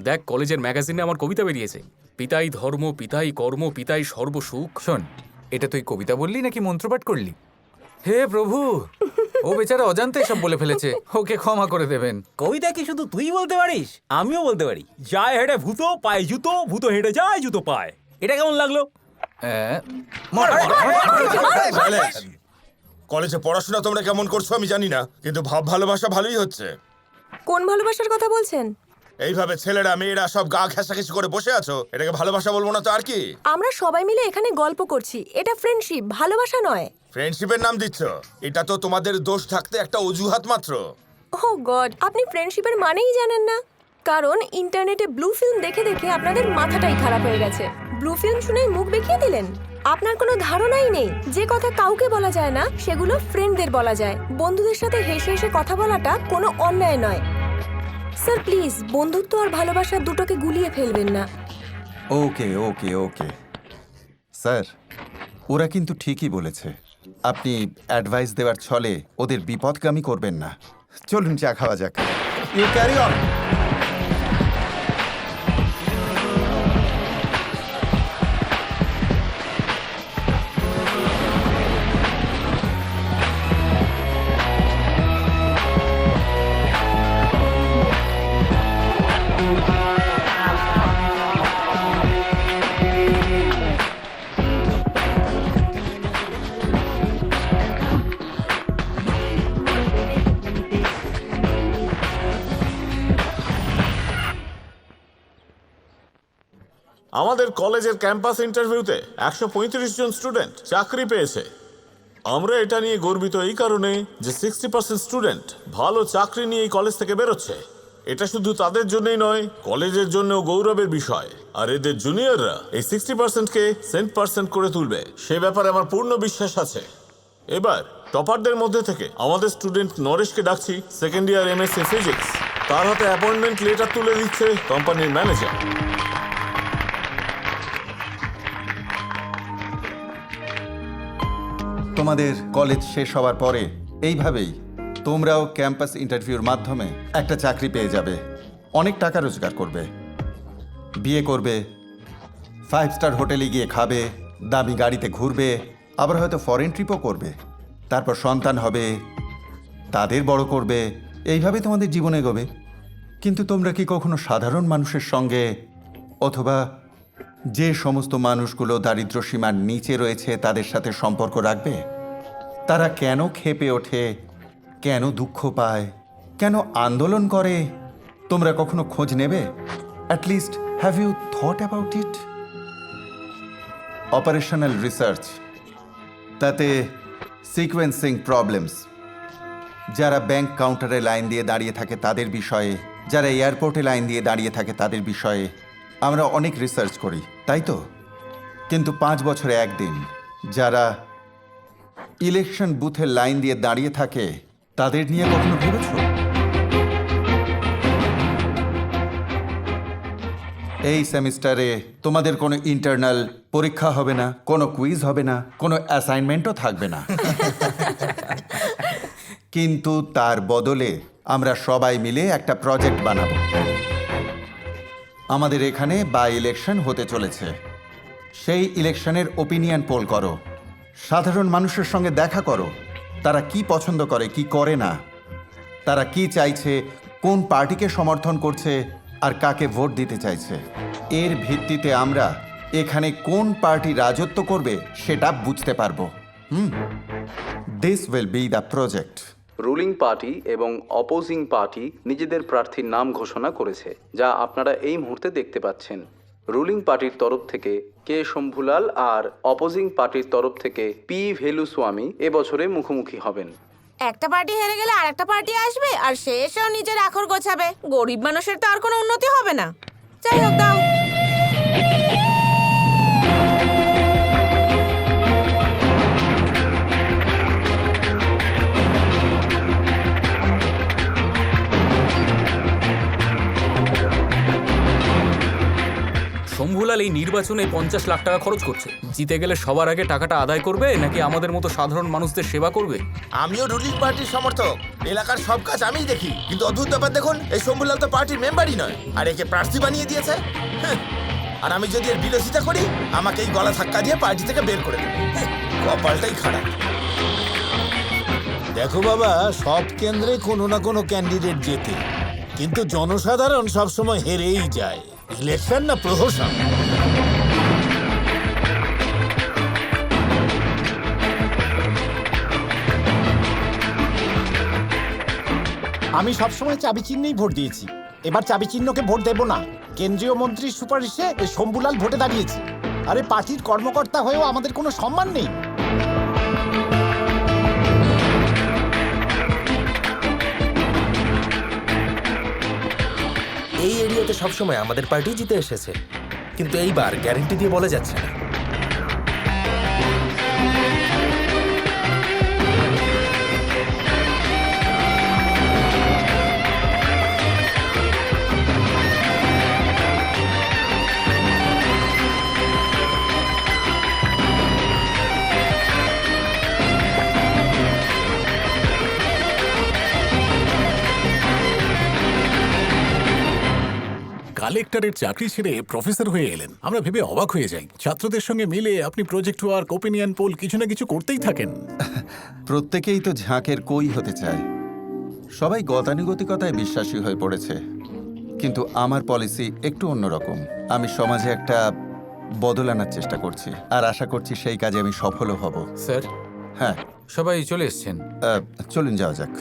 দেখ, কলেজের ম্যাগাজিনে আমার কবিতা বেরিয়েছে। পিতাই ধর্ম, পিতাই কর্ম, পিতাই সর্বসুখ। শোন, এটা তুই কবিতা বললি নাকি মন্ত্রপাঠ করলি? হে প্রভু, ও বেচারা অজান্তে সব বলে ফেলেছে, ওকে ক্ষমা করে দেবেন। কবিতা কি শুধু তুই বলতে পারিস? আমিও বলতে পারি। যায় হেঁটে ভূত, পায় জুতো, ভূত হেঁটে যায়, জুতো পায়। এটা কেমন লাগলো? কলেজে পড়াশোনা তোমরা কেমন করছো আমি জানি না, কিন্তু ভাব ভালোবাসা ভালোই হচ্ছে। কোন ভালোবাসার কথা বলছেন? এইভাবে ছেলেরা মেয়েরা সব গা ঘেঁষাঘেঁষি করে বসে আছো, এটাকে ভালোবাসা বলবো না তো আর কি? আমরা সবাই মিলে এখানে গল্প করছি, এটা ফ্রেন্ডশিপ, ভালোবাসা নয়। ফ্রেন্ডশিপের নাম দিচ্ছ? এটা তো তোমাদের দোষ থাকতে একটা অজুহাত মাত্র। ওহ গড, আপনি ফ্রেন্ডশিপের মানেই জানেন না। কারণ ইন্টারনেটে ব্লু ফিল্ম দেখে দেখে আপনাদের মাথাটাই খারাপ হয়ে গেছে। ব্লু ফিল্ম শুনেই মুখ বেঁকিয়ে দিলেন। আপনার কোনো ধারণাই নেই যে কথা কাউকে বলা যায় না সেগুলো ফ্রেন্ডদের বলা যায়। বন্ধুদের সাথে হেসে হেসে কথা বলাটা কোনো অন্যায় নয়। স্যার প্লিজ, বন্ধুত্ব আর ভালোবাসা দুটোকে গুলিয়ে ফেলবেন না। ওকে ওকে ওকে স্যার, ওরা কিন্তু ঠিকই বলেছে। আপনি অ্যাডভাইস দেওয়ার ছলে ওদের বিপদগামী করবেন না। চলুন চা খাওয়া যাক। You carry on. আমাদের কলেজের ক্যাম্পাস ইন্টারভিউতে 135 জন স্টুডেন্ট চাকরি পেয়েছে। আমরা এটা নিয়ে গর্বিত এই কারণে যে 60% স্টুডেন্ট ভালো চাকরি নিয়ে এই কলেজ থেকে বেরোচ্ছে। এটা শুধু তাদের জন্যই নয়, কলেজের জন্যও গৌরবের বিষয়। আর এদের জুনিয়ররা এই 60%কে 100% করে তুলবে, সে ব্যাপারে আমার পূর্ণ বিশ্বাস আছে। এবার টপারদের মধ্যে থেকে আমাদের স্টুডেন্ট নরেশকে ডাকছি, সেকেন্ড ইয়ার এমএসসি ফিজিক্স। তার হাতে অ্যাপয়েন্টমেন্ট লেটার তুলে দিচ্ছে কোম্পানির ম্যানেজার। তোমাদের কলেজ শেষ হওয়ার পরে এইভাবেই তোমরাও ক্যাম্পাস ইন্টারভিউর মাধ্যমে একটা চাকরি পেয়ে যাবে, অনেক টাকা রোজগার করবে, বিয়ে করবে, 5 স্টার হোটেলে গিয়ে খাবে, দামি গাড়িতে ঘুরবে, আবার হয়তো ফরেন ট্রিপও করবে, তারপর সন্তান হবে, তাদের বড় করবে, এইভাবে তোমাদের জীবন এগোবে। কিন্তু তোমরা কি কখনো সাধারণ মানুষের সঙ্গে, অথবা যে সমস্ত মানুষগুলো দারিদ্র্য সীমার নিচে রয়েছে তাদের সাথে সম্পর্ক রাখবে? তারা কেন ক্ষেপে ওঠে, কেন দুঃখ পায়, কেন আন্দোলন করে? তোমরা কখনো খোঁজ নেবে? At least have you thought about it? Operational research, তাতে সিকোয়েন্সিং প্রবলেমস, যারা ব্যাংক কাউন্টারে লাইন দিয়ে দাঁড়িয়ে থাকে তাদের বিষয়ে, যারা এয়ারপোর্টে লাইন দিয়ে দাঁড়িয়ে থাকে তাদের বিষয়ে আমরা অনেক রিসার্চ করি, তাই তো? কিন্তু 5 বছরে একদিন যারা ইলেকশন বুথের লাইন দিয়ে দাঁড়িয়ে থাকে তাদের নিয়ে কখনো ভেবেছ? এই সেমিস্টারে তোমাদের কোনো ইন্টারনাল পরীক্ষা হবে না, কোনো কুইজ হবে না, কোনো অ্যাসাইনমেন্টও থাকবে না। কিন্তু তার বদলে আমরা সবাই মিলে একটা প্রজেক্ট বানাবো। আমাদের এখানে বাই ইলেকশন হতে চলেছে। সেই ইলেকশনের ওপিনিয়ন পোল করো, সাধারণ মানুষের সঙ্গে দেখা করো, তারা কি পছন্দ করে, কি করে না, তারা কি চাইছে, কোন পার্টিকে সমর্থন করছে আর কাকে ভোট দিতে চাইছে। এর ভিত্তিতে আমরা এখানে কোন পার্টি রাজত্ব করবে সেটা বুঝতে পারবো। This will be the project. Ruling party এবং অপোজিং পার্টি নিজেদের প্রার্থীর নাম ঘোষণা করেছে, যা আপনারা এই মুহূর্তে দেখতে পাচ্ছেন। রুলিং পার্টির তরফ থেকে কে শম্ভুলাল আর অপোজিং পার্টির তরফ থেকে পি ভেলুস্বামী এবছরে মুখোমুখি হবেন। একটা পার্টি হেরে গেলে আরেকটা পার্টি আসবে আর সে এসেও নিজের আখর গোছাবে। গরিব মানুষের তো আর কোনো উন্নতি হবে না। যাই হোক, দাও। শম্ভুলাল এই নির্বাচনে 50 লাখ টাকা খরচ করছে। জিতে গেলে সবার আগে টাকাটা আদায় করবে নাকি আমাদের মতো সাধারণ মানুষদের সেবা করবে? আমিও রুলিং পার্টির সমর্থক, এলাকার সব কাজ আমিই দেখি। কিন্তু অদ্ভুত ব্যাপার দেখুন, এই শম্ভুলাল তো পার্টির মেম্বারই নয়, আর একে প্রার্থী বানিয়ে দিয়েছে। আর আমি যদি এর বিরোধিতা করি, আমাকে এই গলা ধাক্কা দিয়ে পার্টি থেকে বের করে দেবে। কপালটাই খারাপ। দেখো বাবা, সব কেন্দ্রে কোনো না কোনো ক্যান্ডিডেট জেতে, কিন্তু জনসাধারণ সবসময় হেরেই যায়। ইলেকশন না প্রহসন। আমি সবসময় চাবি চিহ্নেই ভোট দিয়েছি, এবার চাবি চিহ্নকে ভোট দেব না। কেন্দ্রীয় মন্ত্রীর সুপারিশে এই শম্ভুলাল ভোটে দাঁড়িয়েছে। আরে পার্টির কর্মকর্তা হয়েও আমাদের কোনো সম্মান নেই। এই এরিয়াতে সবসময় আমাদের পার্টি জিতে এসেছে, কিন্তু এইবার গ্যারেন্টি দিয়ে বলা যাচ্ছে না। কালেক্টরের চাকরি ছেড়ে প্রফেসর হয়ে এলেন। আমরা ভেবে অবাক হয়ে যাই। ছাত্রদের সঙ্গে মিলে আপনি প্রজেক্ট ওয়ার্ক, ওপিনিয়ন পোল কিছু না কিছু করতেই থাকেন। প্রত্যেকেই তো ঝাঁকের কই হতে চায়, সবাই গতানুগতিকতায় বিশ্বাসী হয়ে পড়েছে। কিন্তু আমার পলিসি একটু অন্যরকম। আমি সমাজে একটা বদল আনার চেষ্টা করছি, আর আশা করছি সেই কাজে আমি সফলও হব। স্যার, হ্যাঁ, সবাই চলে এসছেন। চলুন যাওয়া যাক।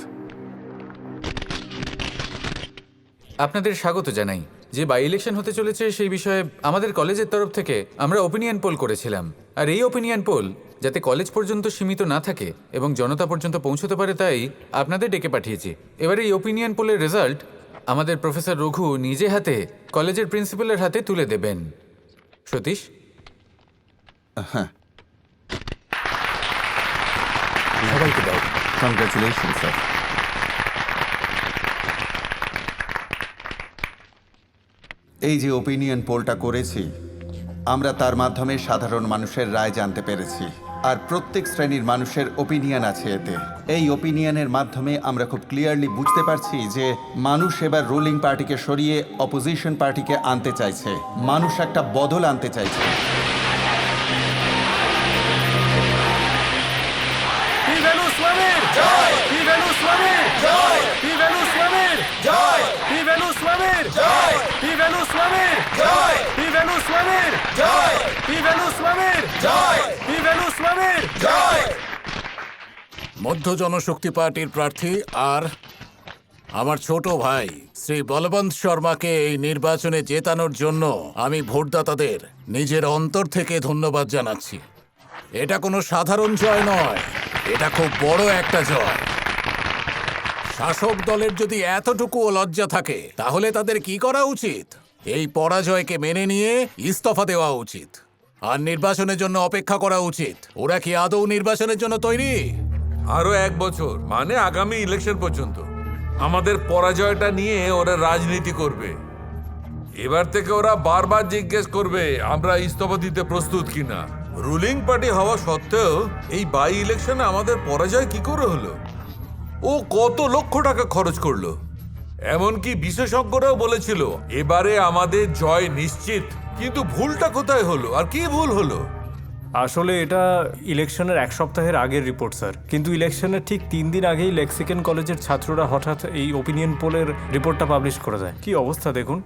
আপনাদের স্বাগত জানাই। যে বাই ইলেকশন হতে চলেছে সেই বিষয়ে আমাদের কলেজের তরফ থেকে আমরা ওপিনিয়ন পোল করেছিলাম। আর এই ওপিনিয়ন পোল যাতে কলেজ পর্যন্ত সীমিত না থাকে এবং জনতা পর্যন্ত পৌঁছতে পারে, তাই আপনাদের ডেকে পাঠিয়েছি। এবারে এই ওপিনিয়ন পোলের রেজাল্ট আমাদের প্রফেসর রঘু নিজে হাতে কলেজের প্রিন্সিপালের হাতে তুলে দেবেন। সতীশ, হ্যাঁ, সবাইকে দাও। Congratulation sir. এই যে ওপিনিয়ন পোলটা করেছি, আমরা তার মাধ্যমে সাধারণ মানুষের রায় জানতে পেরেছি, আর প্রত্যেক শ্রেণীর মানুষের ওপিনিয়ন আছে এতে। এই ওপিনিয়নের মাধ্যমে আমরা খুব ক্লিয়ারলি বুঝতে পারছি যে মানুষ এবার রুলিং পার্টিকে সরিয়ে অপোজিশন পার্টিকে আনতে চাইছে। মানুষ একটা বদল আনতে চাইছে। মধ্য জনশক্তি পার্টির প্রার্থী আর আমার ছোট ভাই শ্রী বলবন্ত শর্মাকে এই নির্বাচনে জেতানোর জন্য আমি ভোটদাতাদের নিজের অন্তর থেকে ধন্যবাদ জানাচ্ছি। এটা কোনো সাধারণ জয় নয়, এটা খুব বড় একটা জয়। শাসক দলের যদি এতটুকুও লজ্জা থাকে তাহলে তাদের কি করা উচিত? এই পরাজয়কে মেনে নিয়ে ইস্তফা দেওয়া উচিত আর নির্বাচনের জন্য অপেক্ষা করা উচিত। ওরা কি আদৌ নির্বাচনের জন্য তৈরি? আরো 1 বছর, মানে আগামী ইলেকশন পর্যন্ত আমাদের পরাজয়টা নিয়ে ওরা রাজনীতি করবে। এবার থেকে ওরা বারবার জিজ্ঞেস করবে আমরা ইস্তফা দিতে প্রস্তুত কিনা। রুলিং পার্টি হওয়া সত্ত্বেও এই বাই ইলেকশনে আমাদের পরাজয় কি করে হলো? ও কত লক্ষ টাকা খরচ করলো। এমনকি বিশেষজ্ঞরাও বলেছিল এবারে আমাদের জয় নিশ্চিত। কিন্তু ভুলটা কোথায় হলো, আর কি ভুল হলো? আসলে এটা ইলেকশনের 1 সপ্তাহের আগের রিপোর্ট স্যার, কিন্তু ইলেকশনের ঠিক 3 দিন আগেই লেক্সিকেন কলেজের ছাত্ররা হঠাৎ এই ওপিনিয়ন পোলের রিপোর্টটা পাবলিশ করে দেয়। কি অবস্থা দেখুন।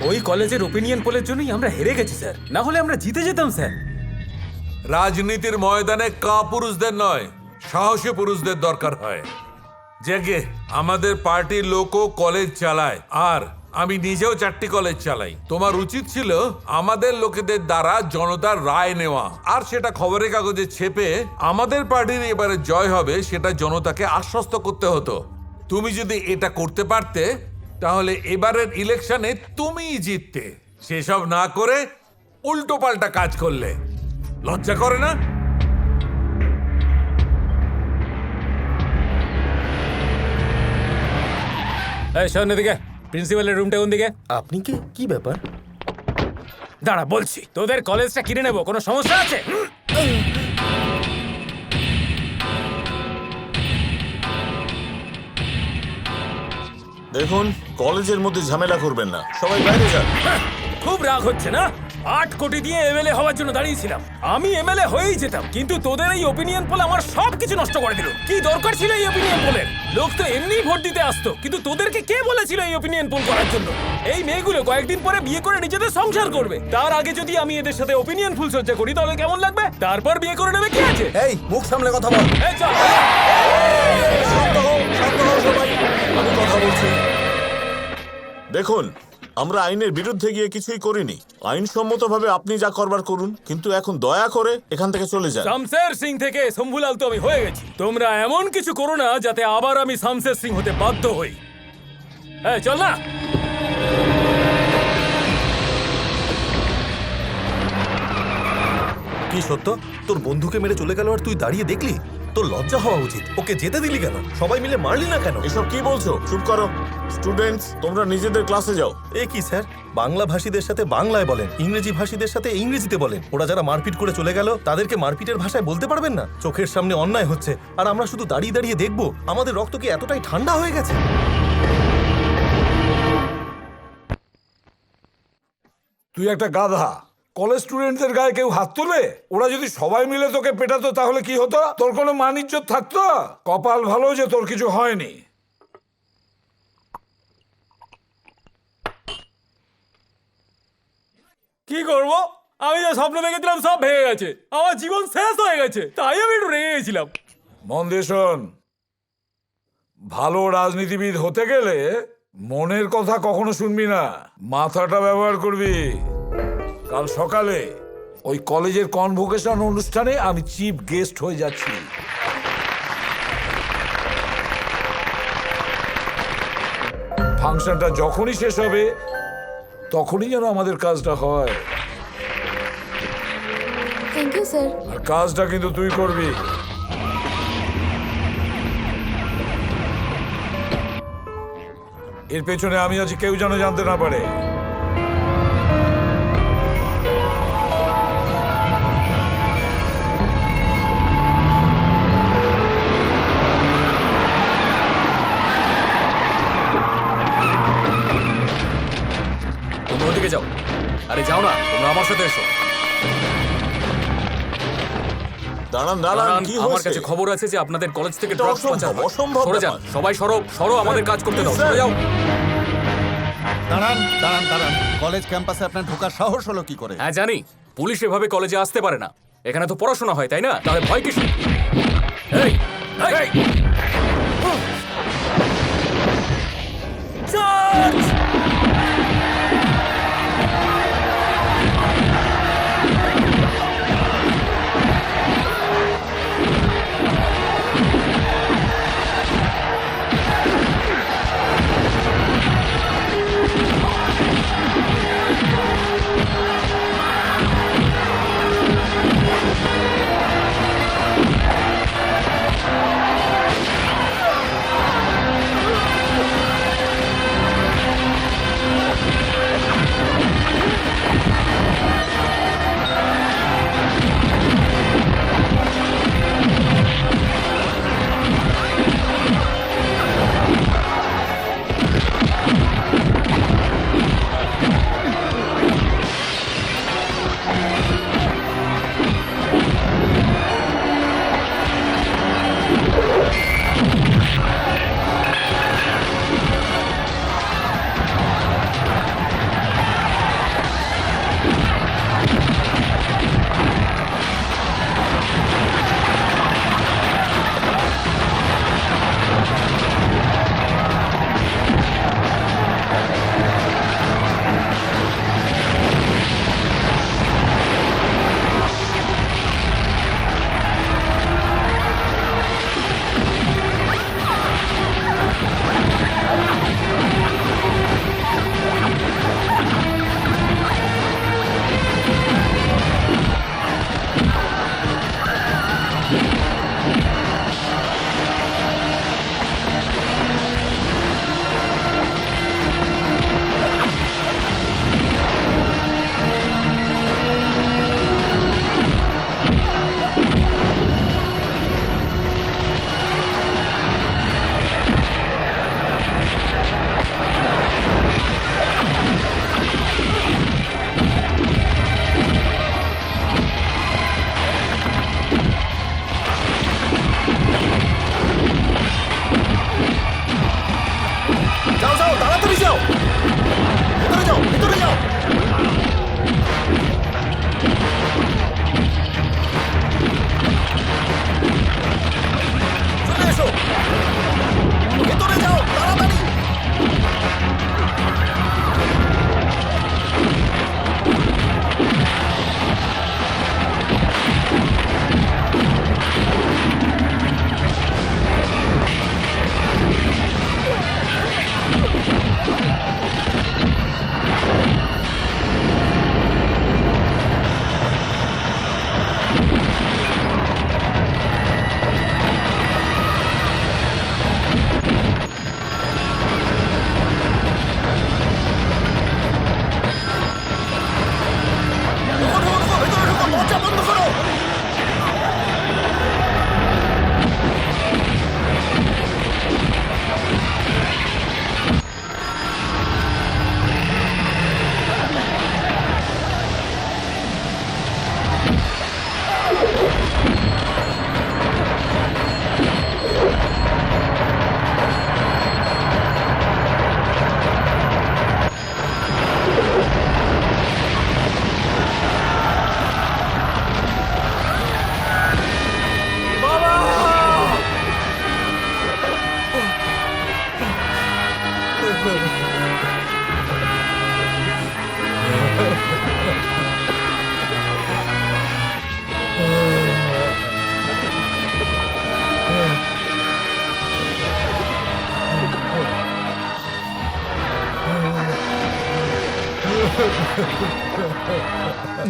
ওই কলেজের ওপিনিয়ন পোলের জন্যই আমরা হেরে গেছি স্যার, না হলে আমরা জিতে যেতাম স্যার। রাজনীতির ময়দানে কাপুরুষদের নয়, সাহসী পুরুষদের দরকার হয়। যে আমাদের পার্টির লোকও কলেজ চালায়, আর আমি নিজেও 4টি কলেজ চালাই। তোমার উচিত ছিল আমাদের লোকেদের দ্বারা জনতার রায় নেওয়া, আর সেটা খবরের কাগজে ছেপে আমাদের পার্টির এবারে জয় হবে সেটা জনতাকে আশ্বস্ত করতে হতো। তুমি যদি এটা করতে পারতে তাহলে এবারের ইলেকশনে তুমিই জিততে। সেসব না করে উল্টো পাল্টা কাজ করলে লজ্জা করে না? এই শোন এদিকে, প্রিন্সিপালের রুমটা কোন দিকে? আপনি কি ব্যাপার? দাঁড়া বলছি, তোদের কলেজটা কিনে নেবো, কোনো সমস্যা আছে? দেখুন, কলেজের মধ্যে ঝামেলা করবেন না, সবাই বাইরে যান। খুব রাগ হচ্ছে না? 8 কোটি দিয়ে এমএলএ হওয়ার জন্য দাঁড়িয়েছিলাম। আমি এমএলএ হয়েই যেতাম, কিন্তু তোদের এই ওপিনিয়ন পোল আমার সবকিছু নষ্ট করে দিল। কি দরকার ছিল এই ওপিনিয়ন পোলের? লোক তো এমনিই ভোট দিতে আসতো, কিন্তু তোদেরকে কে বলেছিল এই ওপিনিয়ন পোল করার জন্য? এই মেয়েগুলো কয়েকদিন পরে বিয়ে করে নিজেদের সংসার করবে, তার আগে যদি আমি এদের সাথে ওপিনিয়ন ফুল সজ্জা করি তাহলে কেমন লাগবে? তারপর বিয়ে করে নেবে, কি আছে? এই মুখ সামলে কথা বল। এই চল। শান্ত হও সবাই, আমি কথা বলছি। দেখুন, আমরা আইনের বিরুদ্ধে গিয়ে কিছুই করিনি। আইনসম্মতভাবে আপনি যা করবার করুন, কিন্তু এখন দয়া করে এখান থেকে চলে যান। শামশের সিং থেকে শম্ভুলাল তো আমি হয়ে গেছি। তোমরা এমন কিছু করো না যাতে আবার আমি শামশের সিং হতে বাধ্য হই। এই চল না। কি সত্য? তোর বন্ধুকে মেরে চলে গেল আর তুই দাঁড়িয়ে দেখলি? তোর লজ্জা হওয়া উচিত। ওকে যেতে দিলি কেন? সবাই মিলে মারলি না কেন? এসব কি বলছো? চুপ করো। স্টুডেন্টস, তোমরা নিজেদের ক্লাসে যাও। এ কি স্যার, বাংলা ভাষীদের সাথে বাংলায় বলেন, ইংরেজি ভাষীদের সাথে ইংরেজিতে বলেন। ওরা যারা মারপিট করে চলে গেল তাদেরকে মারপিটের ভাষায় বলতে পারবেন না? চোখের সামনে অন্যায় হচ্ছে আর আমরা শুধু দাঁড়িয়ে দাঁড়িয়ে দেখবো? আমাদের রক্ত কি এতটাই ঠান্ডা হয়ে গেছে? তুই একটা গাধা। কলেজ স্টুডেন্টদের গায়ে কেউ হাত তোলে? ওরা যদি সবাই মিলে তোকে পেটাতো তাহলে কি হতো? তোর কোনো মান ইজ্জত থাকতো? কপাল ভালো যে তোর কিছু হয়নি। কি করব? আমি যা স্বপ্ন দেখেছিলাম সব ভেঙে গেছে, আমার জীবন শেষ হয়ে গেছে, তাই আমি একটু রেগে গেছিলাম। মন দিয়ে শোন, ভালো রাজনীতিবিদ হতে গেলে মনের কথা কখনো শুনবি না, মাথাটা ব্যবহার করবি। কাল সকালে ওই কলেজের কনভোকেশন অনুষ্ঠানে আমি চিফ গেস্ট হয়ে যাচ্ছি। ফাংশনটা যখনই শেষ হবে তখনই যেন আমাদের কাজটা হয়। Thank you sir. আর কাজটা কিন্তু তুই করবি। এর পেছনে আমি আছি, কেউ যেন জানতে না পারে। তোমরা ওদিকে যাও। আরে যাও না, তোমরা আমার সাথে এসো। দাঁড়ান দাঁড়ান, কি আমার হয়েছে? কাছে খবর আছে যে আপনাদের কলেজ থেকে এটা ড্রাগস অসম্ভব, পাচার হয়। অসম্ভব সরে যান, ব্যাপার। সবাই সরো সরো, আমাদের কাজ করতে দাও, সরে যাও। দাঁড়ান দাঁড়ান দাঁড়ান, কলেজ ক্যাম্পাসে আপনার ঢোকার সাহস হলো কি করে? হ্যাঁ জানি, পুলিশ এভাবে কলেজে আসতে পারে না। এখানে তো পড়াশোনা হয়, তাই না? তাহলে ভয় কিসের? এই, এই,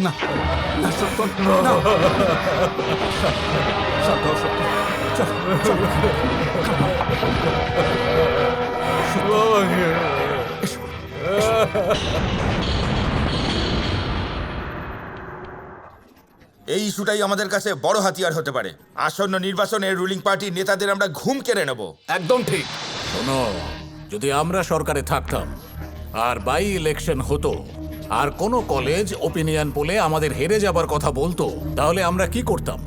না না সত্য না সত্য সত্য চল চল এই ইস্যুটাই আমাদের কাছে বড় হাতিয়ার হতে পারে। আসন্ন নির্বাচনে রুলিং পার্টির নেতাদের আমরা ঘুম কেড়ে নেব। একদম ঠিক। শোনো, যদি আমরা সরকারে থাকতাম আর বাই ইলেকশন হতো আর কোনো কলেজ ওপিনিয়ন পোলে আমাদের হেরে যাবার কথা বলতো, তাহলে আমরা কি করতাম?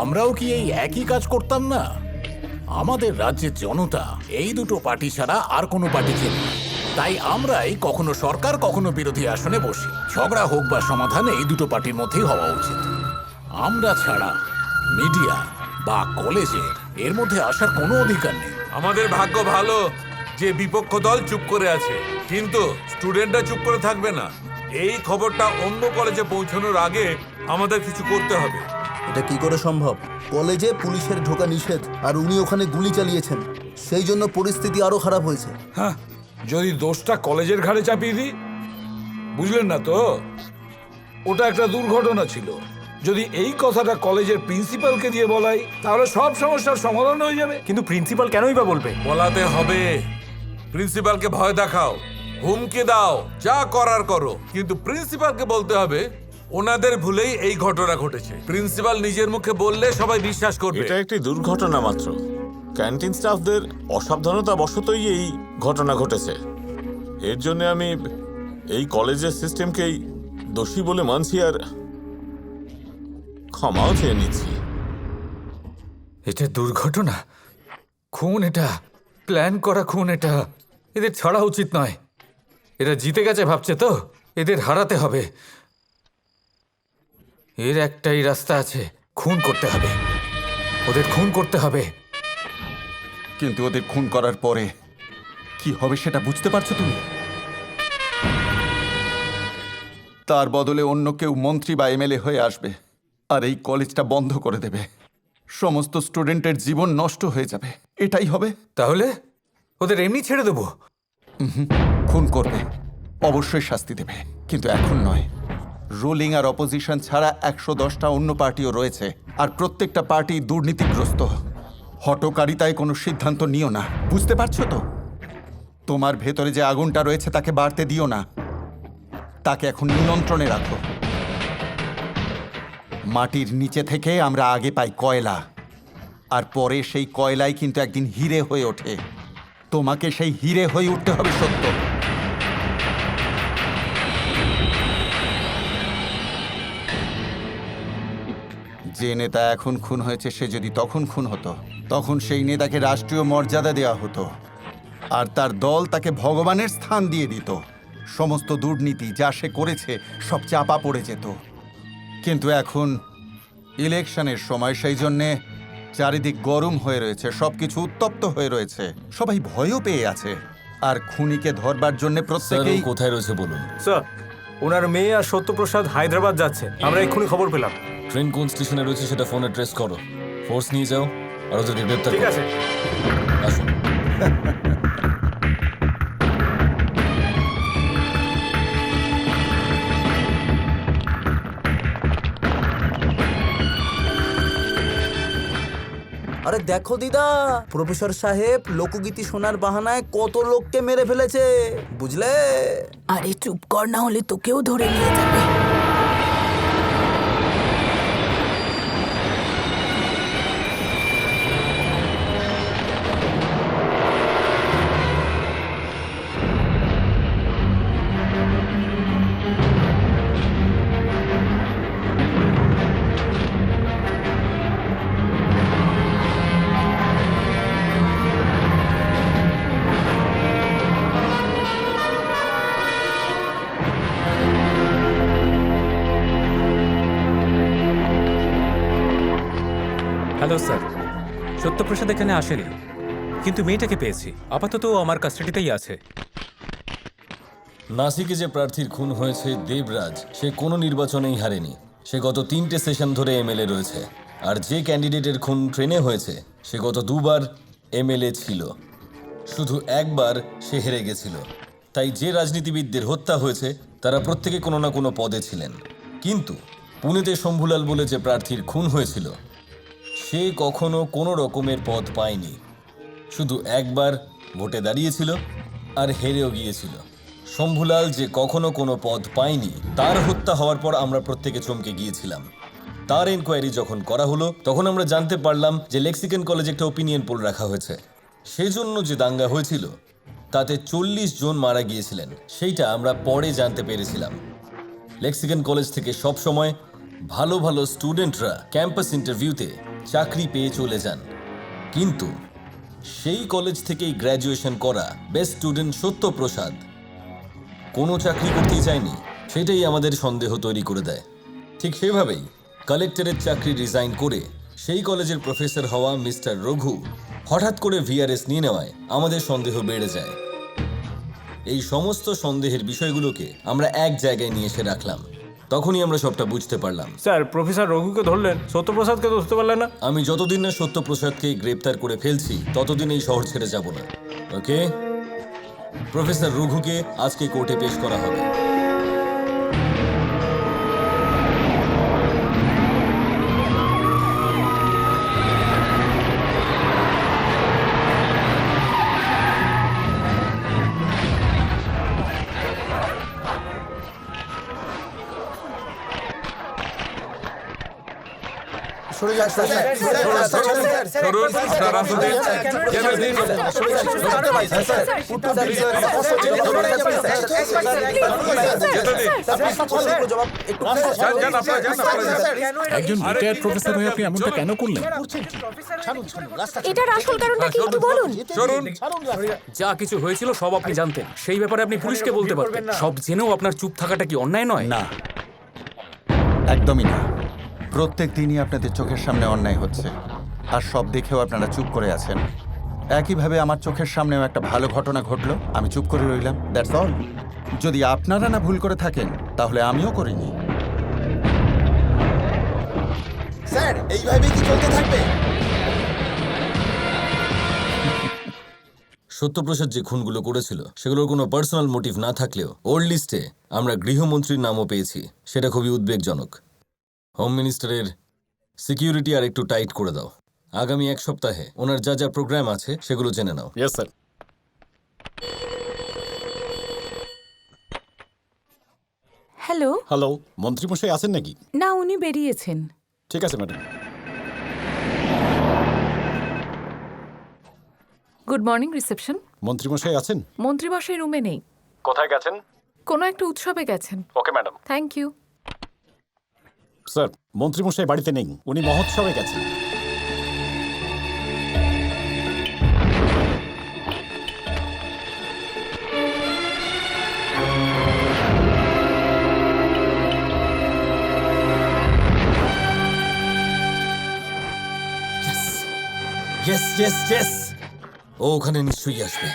আমরাও কি এই একই কাজ করতাম না? আমাদের রাজ্যের জনতা এই দুটো পার্টি ছাড়া আর কোনো পার্টি চেনে না। তাই আমরাই কখনো সরকার কখনো বিরোধী আসনে বসি। ঝগড়া হোক বা সমাধান এই দুটো পার্টির মধ্যেই হওয়া উচিত। আমরা ছাড়া মিডিয়া বা কলেজের এর মধ্যে আসার কোনো অধিকার নেই। আমাদের ভাগ্য ভালো যে বিপক্ষ দল চুপ করে আছে, কিন্তু স্টুডেন্টরা চুপ করে থাকবে না। এই খবরটা অন্য কলেজে পৌঁছানোর আগে আমাদের কিছু করতে হবে। এটা কি করে সম্ভব? কলেজে পুলিশের ঢোকা নিষেধ, আর উনি ওখানে গুলি চালিয়েছেন। সেই জন্য পরিস্থিতি আরো খারাপ হয়েছে। হ্যাঁ, যদি দোষটা কলেজের ঘাড়ে চাপিয়ে দিই, বুঝলেন না তো? ওটা একটা দুর্ঘটনা ছিল। যদি এই কথাটা কলেজের প্রিন্সিপালকে দিয়ে বলাই, তাহলে সব সমস্যার সমাধান হয়ে যাবে। কিন্তু প্রিন্সিপাল কেনই বা বলবে? বলাতে হবে। প্রিন্সিপালকে ভয় দেখাও, হুমকি দাও, যা করার করো, কিন্তু প্রিন্সিপালকে বলতে হবে ওনাদের ভুলেই এই ঘটনা ঘটেছে। প্রিন্সিপাল নিজের মুখে বললে সবাই বিশ্বাস করবে। এটা একটি দুর্ঘটনা মাত্র। ক্যান্টিন স্টাফদের অসাবধানতা বশতই এই ঘটনা ঘটেছে। এর জন্য আমি এই কলেজের সিস্টেমকেই দোষী বলে মানছি আর ক্ষমাও চেয়ে নিচ্ছি। এটা দুর্ঘটনা, খুন, এটা প্ল্যান করা খুন। এটা এদের ছাড়া উচিত নয়। এরা জিতে গেছে ভাবছে তো, এদের হারাতে হবে। এর একটাই রাস্তা আছে, খুন করতে হবে। ওদের খুন করতে হবে। কিন্তু ওদের খুন করার পরে কি হবে সেটা বুঝতে পারছো তুমি? তার বদলে অন্য কেউ মন্ত্রী বা এমএলএ হয়ে আসবে আর এই কলেজটা বন্ধ করে দেবে। সমস্ত স্টুডেন্টের জীবন নষ্ট হয়ে যাবে। এটাই হবে। তাহলে ওদের এমনি ছেড়ে দেবো? খুন করবে, অবশ্যই শাস্তি দেবে, কিন্তু এখন নয়। রুলিং আর অপোজিশন ছাড়া 110টা অন্য পার্টিও রয়েছে, আর প্রত্যেকটা পার্টি দুর্নীতিগ্রস্ত। হঠকারিতায় কোনো সিদ্ধান্ত নিও না, বুঝতে পারছো তো? তোমার ভেতরে যে আগুনটা রয়েছে তাকে বাড়তে দিও না, তাকে এখন নিয়ন্ত্রণে রাখো। মাটির নিচে থেকে আমরা আগে পাই কয়লা, আর পরে সেই কয়লাই কিন্তু একদিন হিরে হয়ে ওঠে। তোমাকে সেই হিরে হয়ে উঠতে হবে, সত্য। যে নেতা এখন খুন হয়েছে সে যদি তখন খুন হতো, তখন সেই নেতাকে রাষ্ট্রীয় মর্যাদা দেওয়া হতো, আর তার দল তাকে ভগবানের স্থান দিয়ে দিত। সমস্ত দুর্নীতি যা সে করেছে সব চাপা পড়ে যেত। কিন্তু এখন ইলেকশনের সময়, সেই জন্যে চারিদিক গরম হয়ে রয়েছে, সবকিছু উত্তপ্ত হয়ে রয়েছে, সবাই ভয়ও পেয়ে আছে। আর খুনিকে ধরবার জন্য প্রত্যেকেই কোথায় রয়েছে বলুন? স্যার, ওনার মেয়ে আর সত্যপ্রসাদ হায়দ্রাবাদ যাচ্ছে, আমরা এক্ষুনি খবর পেলাম। ট্রেন কোন স্টেশনে রয়েছে সেটা ফোনে ট্রেস করো, ফোর্স নিয়ে যাও আর ওদেরকে গ্রেপ্তার করো। ঠিক আছে। আসুন। আরে দেখো দিদা, প্রফেসর সাহেব লোকগীতি শোনার বাহানায় কত লোককে মেরে ফেলেছে, বুঝলে? আরে চুপ কর, না হলে তোকেও ধরে নিয়ে যাবে। হ্যালো স্যার, সত্যপ্রসাদ এখানে আসেনি, কিন্তু মেয়েটাকে পেয়েছি। আপাতত আমার কাস্টাডিতেই আছে। নাসিকে যে প্রার্থীর খুন হয়েছে দেবরাজ, সে কোনো নির্বাচনেই হারেনি। সে গত 3টে সেশন ধরে এমএলএ রয়েছে। আর যে ক্যান্ডিডেটের খুন ট্রেনে হয়েছে সে গত 2বার এমএলএ ছিল, শুধু একবার সে হেরে গেছিল। তাই যে রাজনীতিবিদদের হত্যা হয়েছে তারা প্রত্যেকে কোনো না কোনো পদে ছিলেন, কিন্তু পুনেতে শম্ভুলাল বলে যে প্রার্থীর খুন হয়েছিল সে কখনো কোনো রকমের পদ পায়নি। শুধু একবার ভোটে দাঁড়িয়েছিল আর হেরেও গিয়েছিল। শম্ভুলাল যে কখনো কোনো পদ পায়নি, তার হত্যা হওয়ার পর আমরা প্রত্যেকে চমকে গিয়েছিলাম। তার এনকোয়ারি যখন করা হলো তখন আমরা জানতে পারলাম যে লেক্সিকান কলেজে একটা ওপিনিয়ন পোল রাখা হয়েছে। সেজন্য যে দাঙ্গা হয়েছিল তাতে 40 জন মারা গিয়েছিলেন, সেইটা আমরা পরে জানতে পেরেছিলাম। লেক্সিকান কলেজ থেকে সব সময় ভালো ভালো স্টুডেন্টরা ক্যাম্পাস ইন্টারভিউতে চাকরি পেয়ে চলে যান, কিন্তু সেই কলেজ থেকেই গ্র্যাজুয়েশন করা বেস্ট স্টুডেন্ট সত্যপ্রসাদ কোনো চাকরি করতেই চায়নি। সেটাই আমাদের সন্দেহ তৈরি করে দেয়। ঠিক সেভাবেই কালেক্টরের চাকরি রিজাইন করে সেই কলেজের প্রফেসর হওয়া মিস্টার রঘু হঠাৎ করে ভিআরএস নিয়ে নেওয়ায় আমাদের সন্দেহ বেড়ে যায়। এই সমস্ত সন্দেহের বিষয়গুলোকে আমরা এক জায়গায় নিয়ে এসে রাখলাম। তখনই আমরা সবটা বুঝতে পারলাম। স্যার, প্রফেসর রঘুকে ধরলেন, সত্যপ্রসাদকে ধরতে পারলেন না? আমি যতদিন না সত্যপ্রসাদকে গ্রেপ্তার করে ফেলছি ততদিন এই শহর ছেড়ে যাব না। ওকে, প্রফেসর রঘুকে আজকে কোর্টে পেশ করা হবে। একজন রিটায়ার্ড প্রফেসর হয়ে আপনি এমনটা কেন করলেন? এটার আসল কারণটা কি একটু বলুন। যা কিছু হয়েছিল সব আপনি জানতেন, সেই ব্যাপারে আপনি পুলিশকে বলতে পারবেন। সব জেনেও আপনার চুপ থাকাটা কি অন্যায় নয়? না, একদমই না। প্রত্যেক দিনই আপনাদের চোখের সামনে অন্যায় হচ্ছে, আর সব দেখেও আপনারা চুপ করে আছেন। একইভাবে আমার চোখের সামনেও একটা ভালো ঘটনা ঘটলো, আমি চুপ করে রইলাম। That's all. যদি আপনারা না ভুল করে থাকেন তাহলে আমিও করিনি। স্যার, এইভাবে কি চলতে থাকবে? সত্যপ্রসাদ যে খুনগুলো করেছিল সেগুলোর কোনো পার্সোনাল মোটিভ না থাকলেও ওর লিস্টে আমরা গৃহমন্ত্রীর নামও পেয়েছি। সেটা খুবই উদ্বেগজনক। হোম মিনিস্টারের সিকিউরিটি আর একটু টাইট করে দাও। আগামী 1 সপ্তাহে ওনার যা যা প্রোগ্রাম আছে সেগুলো জেনে নাও। Yes sir. হ্যালো। হ্যালো, মন্ত্রীমশাই আছেন নাকি? না, উনি বেরিয়েছেন। ঠিক আছে ম্যাডাম। Good morning reception. মন্ত্রীমশাই আছেন? মন্ত্রীমশাই রুমে নেই। কোথায় গেছেন? কোনো একটা উৎসবে গেছেন। Okay madam. Thank you. Sir, মন্ত্রীমশাই বাড়িতে নেই, উনি মহোৎসবে গেছেন। ইয়েস ইয়েস ইয়েস, ও ওখানে নিশ্চয়ই আসবে।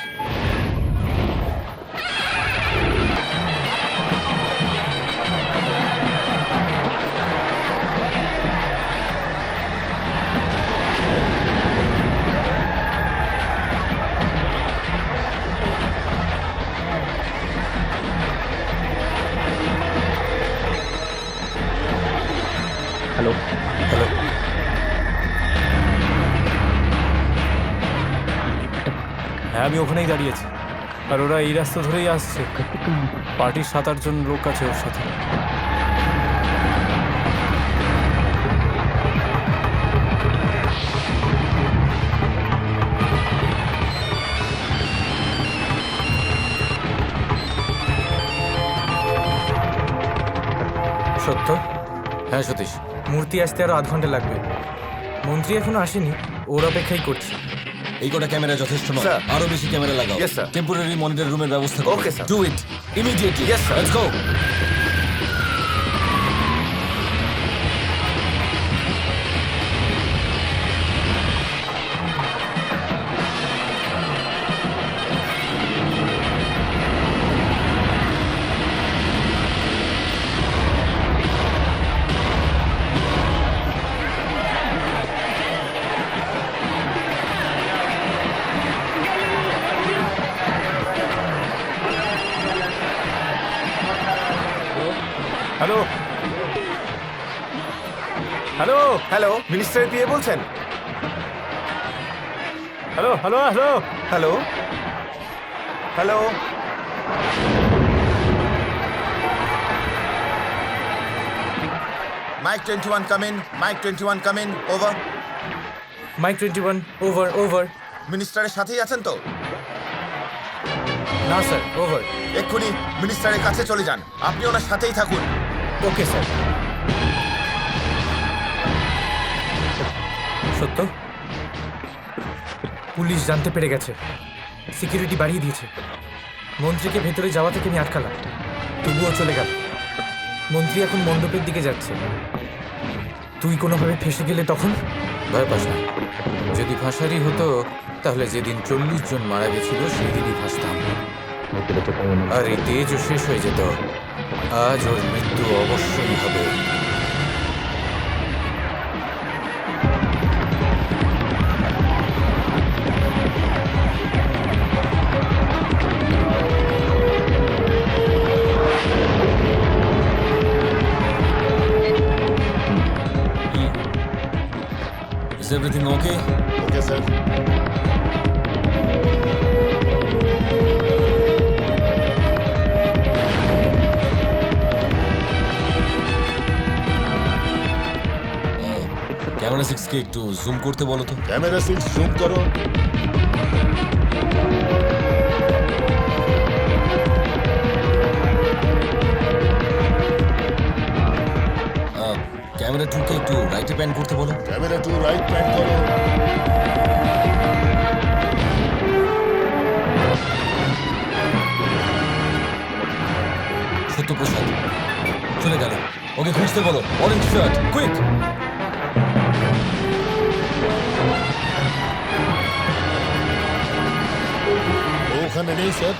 Hello hello. হ্যাঁ, আমি ওখানেই দাঁড়িয়েছি, আর ওরা এই রাস্তা ধরেই আসছে। পার্টির 7-8 জন লোক আছে ওর সাথে। সত্য? হ্যাঁ সতীশ। মূর্তি আসতে আরো 8 ঘন্টা লাগবে। মন্ত্রী এখনো আসেনি, ওর অপেক্ষাই করছি। এই কটা ক্যামেরা যথেষ্ট নয়, স্যার। আরো বেশি ক্যামেরা লাগাও। Yes, sir. টেম্পোরারি মনিটর রুমের ব্যবস্থা করো। Okay, sir. Do it immediately. Yes, sir. Let's go. Hello hello hello minister PA বলছেন? Hello hello hello hello hello mike 21 come in, mike 21 come in, over. Mike 21 over over. মিনিস্টারের সাথেই আছেন তো? না sir, over. এক্ষুনি মিনিস্টারের কাছে চলে যান, আপনি ওনার সাথেই থাকুন। Okay sir. সত্য, পুলিশ জানতে পেরে গেছে, সিকিউরিটি বাড়িয়ে দিয়েছে। মন্ত্রীকে ভেতরে যাওয়া থেকে আমি আটকালাম, তবুও চলে গেল। মন্ত্রী এখন মণ্ডপের দিকে যাচ্ছে। তুই কোনোভাবে ফেসে গেলে তখন? ভয় পাস না, যদি ফাঁসারই হতো তাহলে যেদিন 40 জন মারা গেছিল সেই দিনই ফাঁসতাম, আর এই তেজও শেষ হয়ে যেত। আজ ওর মৃত্যু অবশ্যই হবে। Is everything okay? Okay, sir. Camera 6 কে একটু জুম করতে বলো তো। ক্যামেরা 6 জুম করো। ক্যামেরা 2 কে একটু রাইটে প্যান করতে বলো। ক্যামেরা 2 রাইট প্যান করো। সত্যপ্রসাদ চলে গেল, ওকে খুঁজতে বলো। Orange shirt, quick. ওখানে নেই স্যার।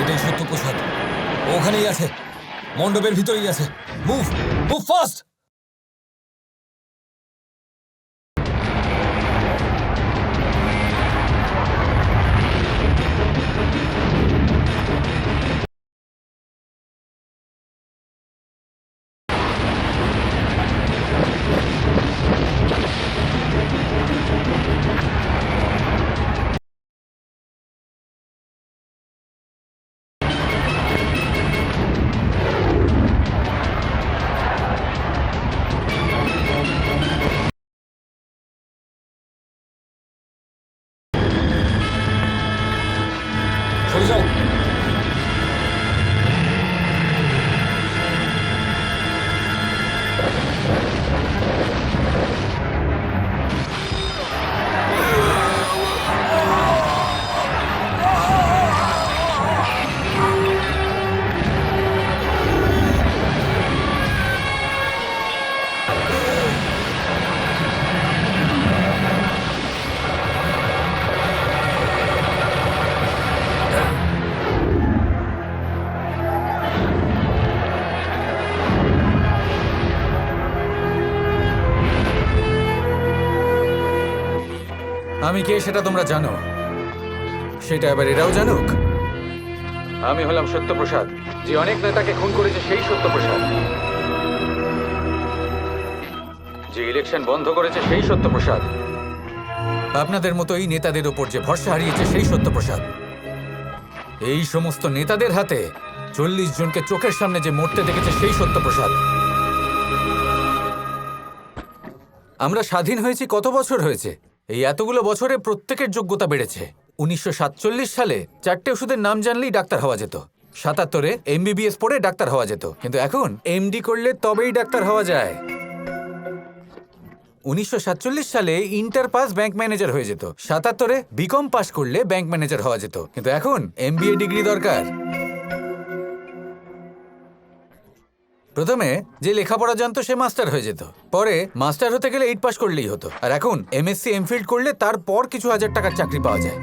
এটাই সত্যপ্রসাদ, ওখানেই আছে, মণ্ডপের ভিতরেই আছে। Move move fast. যাও। আমি কে সেটা তোমরা জানো, সেটা এবার এরাও জানুক। আমি হলাম সত্যপ্রসাদ, যে অনেক নেতাকে খুন করেছে সেই সত্যপ্রসাদ, যে ইলেকশন বন্ধ করেছে সেই সত্যপ্রসাদ, আপনাদের মতো এই নেতাদের ওপর যে ভরসা হারিয়েছে সেই সত্যপ্রসাদ, এই সমস্ত নেতাদের হাতে 40 জনকে চোখের সামনে যে মরতে দেখেছে সেই সত্যপ্রসাদ। আমরা স্বাধীন হয়েছি কত বছর হয়েছে? এই এতগুলো বছরে প্রত্যেকের যোগ্যতা বেড়েছে। 1947 সালে 4টে ওষুধের নাম জানলেই ডাক্তার হওয়া যেত। 77-এ MBBS পড়ে ডাক্তার হওয়া যেত, কিন্তু এখন MD করলে তবেই ডাক্তার হওয়া যায়। 1947 সালে ইন্টার পাস ব্যাংক ম্যানেজার হয়ে যেত। 77-এ বিকম পাস করলে ব্যাংক ম্যানেজার হওয়া যেত, কিন্তু এখন MBA ডিগ্রি দরকার। প্রথমে যে লেখাপড়া জানতো সে মাস্টার হয়ে যেত, পরে মাস্টার হতে গেলে 8 পাস করলেই হতো, আর এখন MSc এমফিল করলে তারপর কিছু হাজার টাকার চাকরি পাওয়া যায়।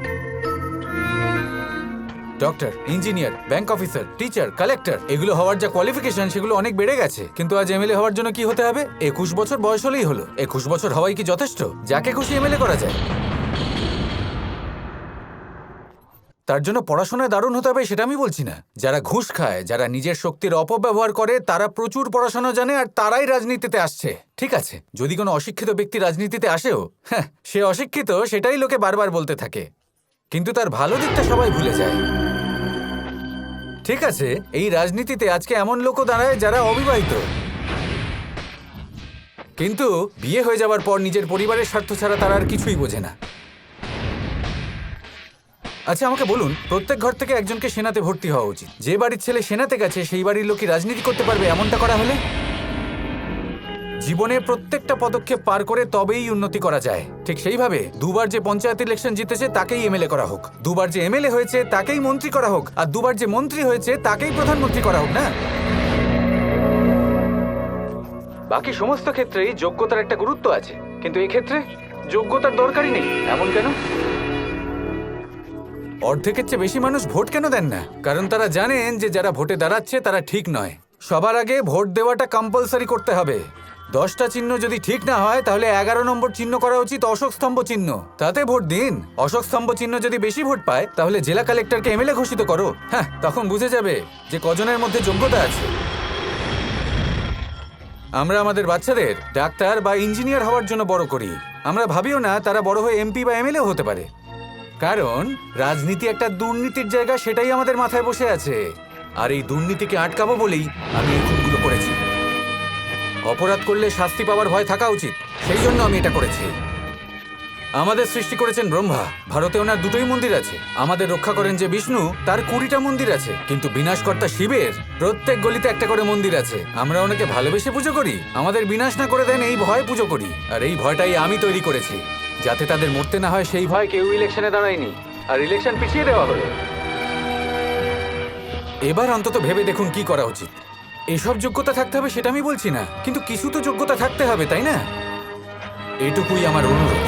Doctor, engineer, bank officer, teacher, collector, এগুলো হওয়ার যা কোয়ালিফিকেশন সেগুলো অনেক বেড়ে গেছে, কিন্তু আজ MLA হওয়ার জন্য কি হতে হবে? 21 বছর বয়স হলেই হলো। 21 বছর হওয়াই কি যথেষ্ট? যাকে খুশি MLA করা যায়? তার জন্য পড়াশোনায় দারুণ হতে হবে সেটা আমি বলছি না। যারা ঘুষ খায়, যারা নিজের শক্তির অপব্যবহার করে, তারা প্রচুর পড়াশোনা জানে আর তারাই রাজনীতিতে আসছে। ঠিক আছে, যদি কোনো অশিক্ষিত ব্যক্তি রাজনীতিতে আসেও, হ্যাঁ, সে অশিক্ষিত সেটাই লোকে বারবার বলতে থাকে, কিন্তু তার ভালো দিকটা সবাই ভুলে যায়। ঠিক আছে, এই রাজনীতিতে আজকে এমন লোকও দাঁড়ায় যারা অবিবাহিত, কিন্তু বিয়ে হয়ে যাওয়ার পর নিজের পরিবারের স্বার্থ ছাড়া তারা আর কিছুই বোঝে না। আচ্ছা আমাকে বলুন, প্রত্যেক ঘর থেকে একজনকে সেনাতে ভর্তি হওয়া উচিত। যে বাড়ির ছেলে সেনাতে গেছে সেই বাড়ির লোকই রাজনীতি করতে পারবে এমনটা করা হলে? জীবনে প্রত্যেকটা পদক্ষেপ পার করে তবেই উন্নতি করা যায়। ঠিক সেইভাবে দুবার যে পঞ্চায়েত ইলেকশন জিতেছে তাকেই MLA করা হোক, দুবার যে MLA হয়েছে তাকেই মন্ত্রী করা হোক, আর দুবার যে মন্ত্রী হয়েছে তাকেই প্রধানমন্ত্রী করা হোক না? বাকি সমস্ত ক্ষেত্রেই যোগ্যতার একটা গুরুত্ব আছে, কিন্তু এই ক্ষেত্রে যোগ্যতার দরকারই নেই। এমন কেন? অর্ধেকের চেয়ে বেশি মানুষ ভোট কেন দেন না? কারণ তারা জানেন যে যারা ভোটে দাঁড়াচ্ছে তারা ঠিক নয়। সবার আগে ভোট দেওয়াটা কম্পালসারি করতে হবে। 10টা চিহ্ন যদি ঠিক না হয় তাহলে 11 নম্বর চিহ্ন করা উচিত অশোক স্তম্ভ চিহ্ন, তাতে ভোট দিন। অশোক স্তম্ভ চিহ্ন যদি বেশি ভোট পায় তাহলে জেলা কালেক্টরকে MLA ঘোষিত করো। হ্যাঁ, তখন বুঝে যাবে যে কজনের মধ্যে যোগ্যতা আছে। আমরা আমাদের বাচ্চাদের ডাক্তার বা ইঞ্জিনিয়ার হওয়ার জন্য বড় করি, আমরা ভাবিও না তারা বড় হয়ে MP বা MLA হতে পারে। কারণ রাজনীতি একটা দুর্নীতির জায়গা, সেটাই আমাদের মাথায় বসে আছে। আর এই দুর্নীতিকে আটকাবো বলেই আমি এই খুনগুলো করেছি। অপরাধ করলে শাস্তি পাওয়ার ভয় থাকা উচিত, সেই জন্য আমি এটা করেছি। আমাদের সৃষ্টি করেছেন ব্রহ্মা, ভারতে ওনার 2টোই মন্দির আছে। আমাদের রক্ষা করেন যে বিষ্ণু, তার 20টা মন্দির আছে, কিন্তু বিনাশকর্তা শিবের প্রত্যেক গলিতে একটা করে মন্দির আছে। আমরা ওনাকে ভালোবেসে পুজো করি, আমাদের বিনাশ না করে দেন এই ভয় পুজো করি। আর এই ভয়টাই আমি তৈরি করেছি, যাতে তাদের মরতে না হয় সেই ভয় কেউ ইলেকশনে দাঁড়ায়নি, আর ইলেকশন পিছিয়ে দেওয়া হলো। এবার অন্তত ভেবে দেখুন কি করা উচিত। এসব যোগ্যতা থাকতে হবে সেটা আমি বলছি না, কিন্তু কিছু তো যোগ্যতা থাকতে হবে, তাই না? এটুকুই আমার অনুরোধ।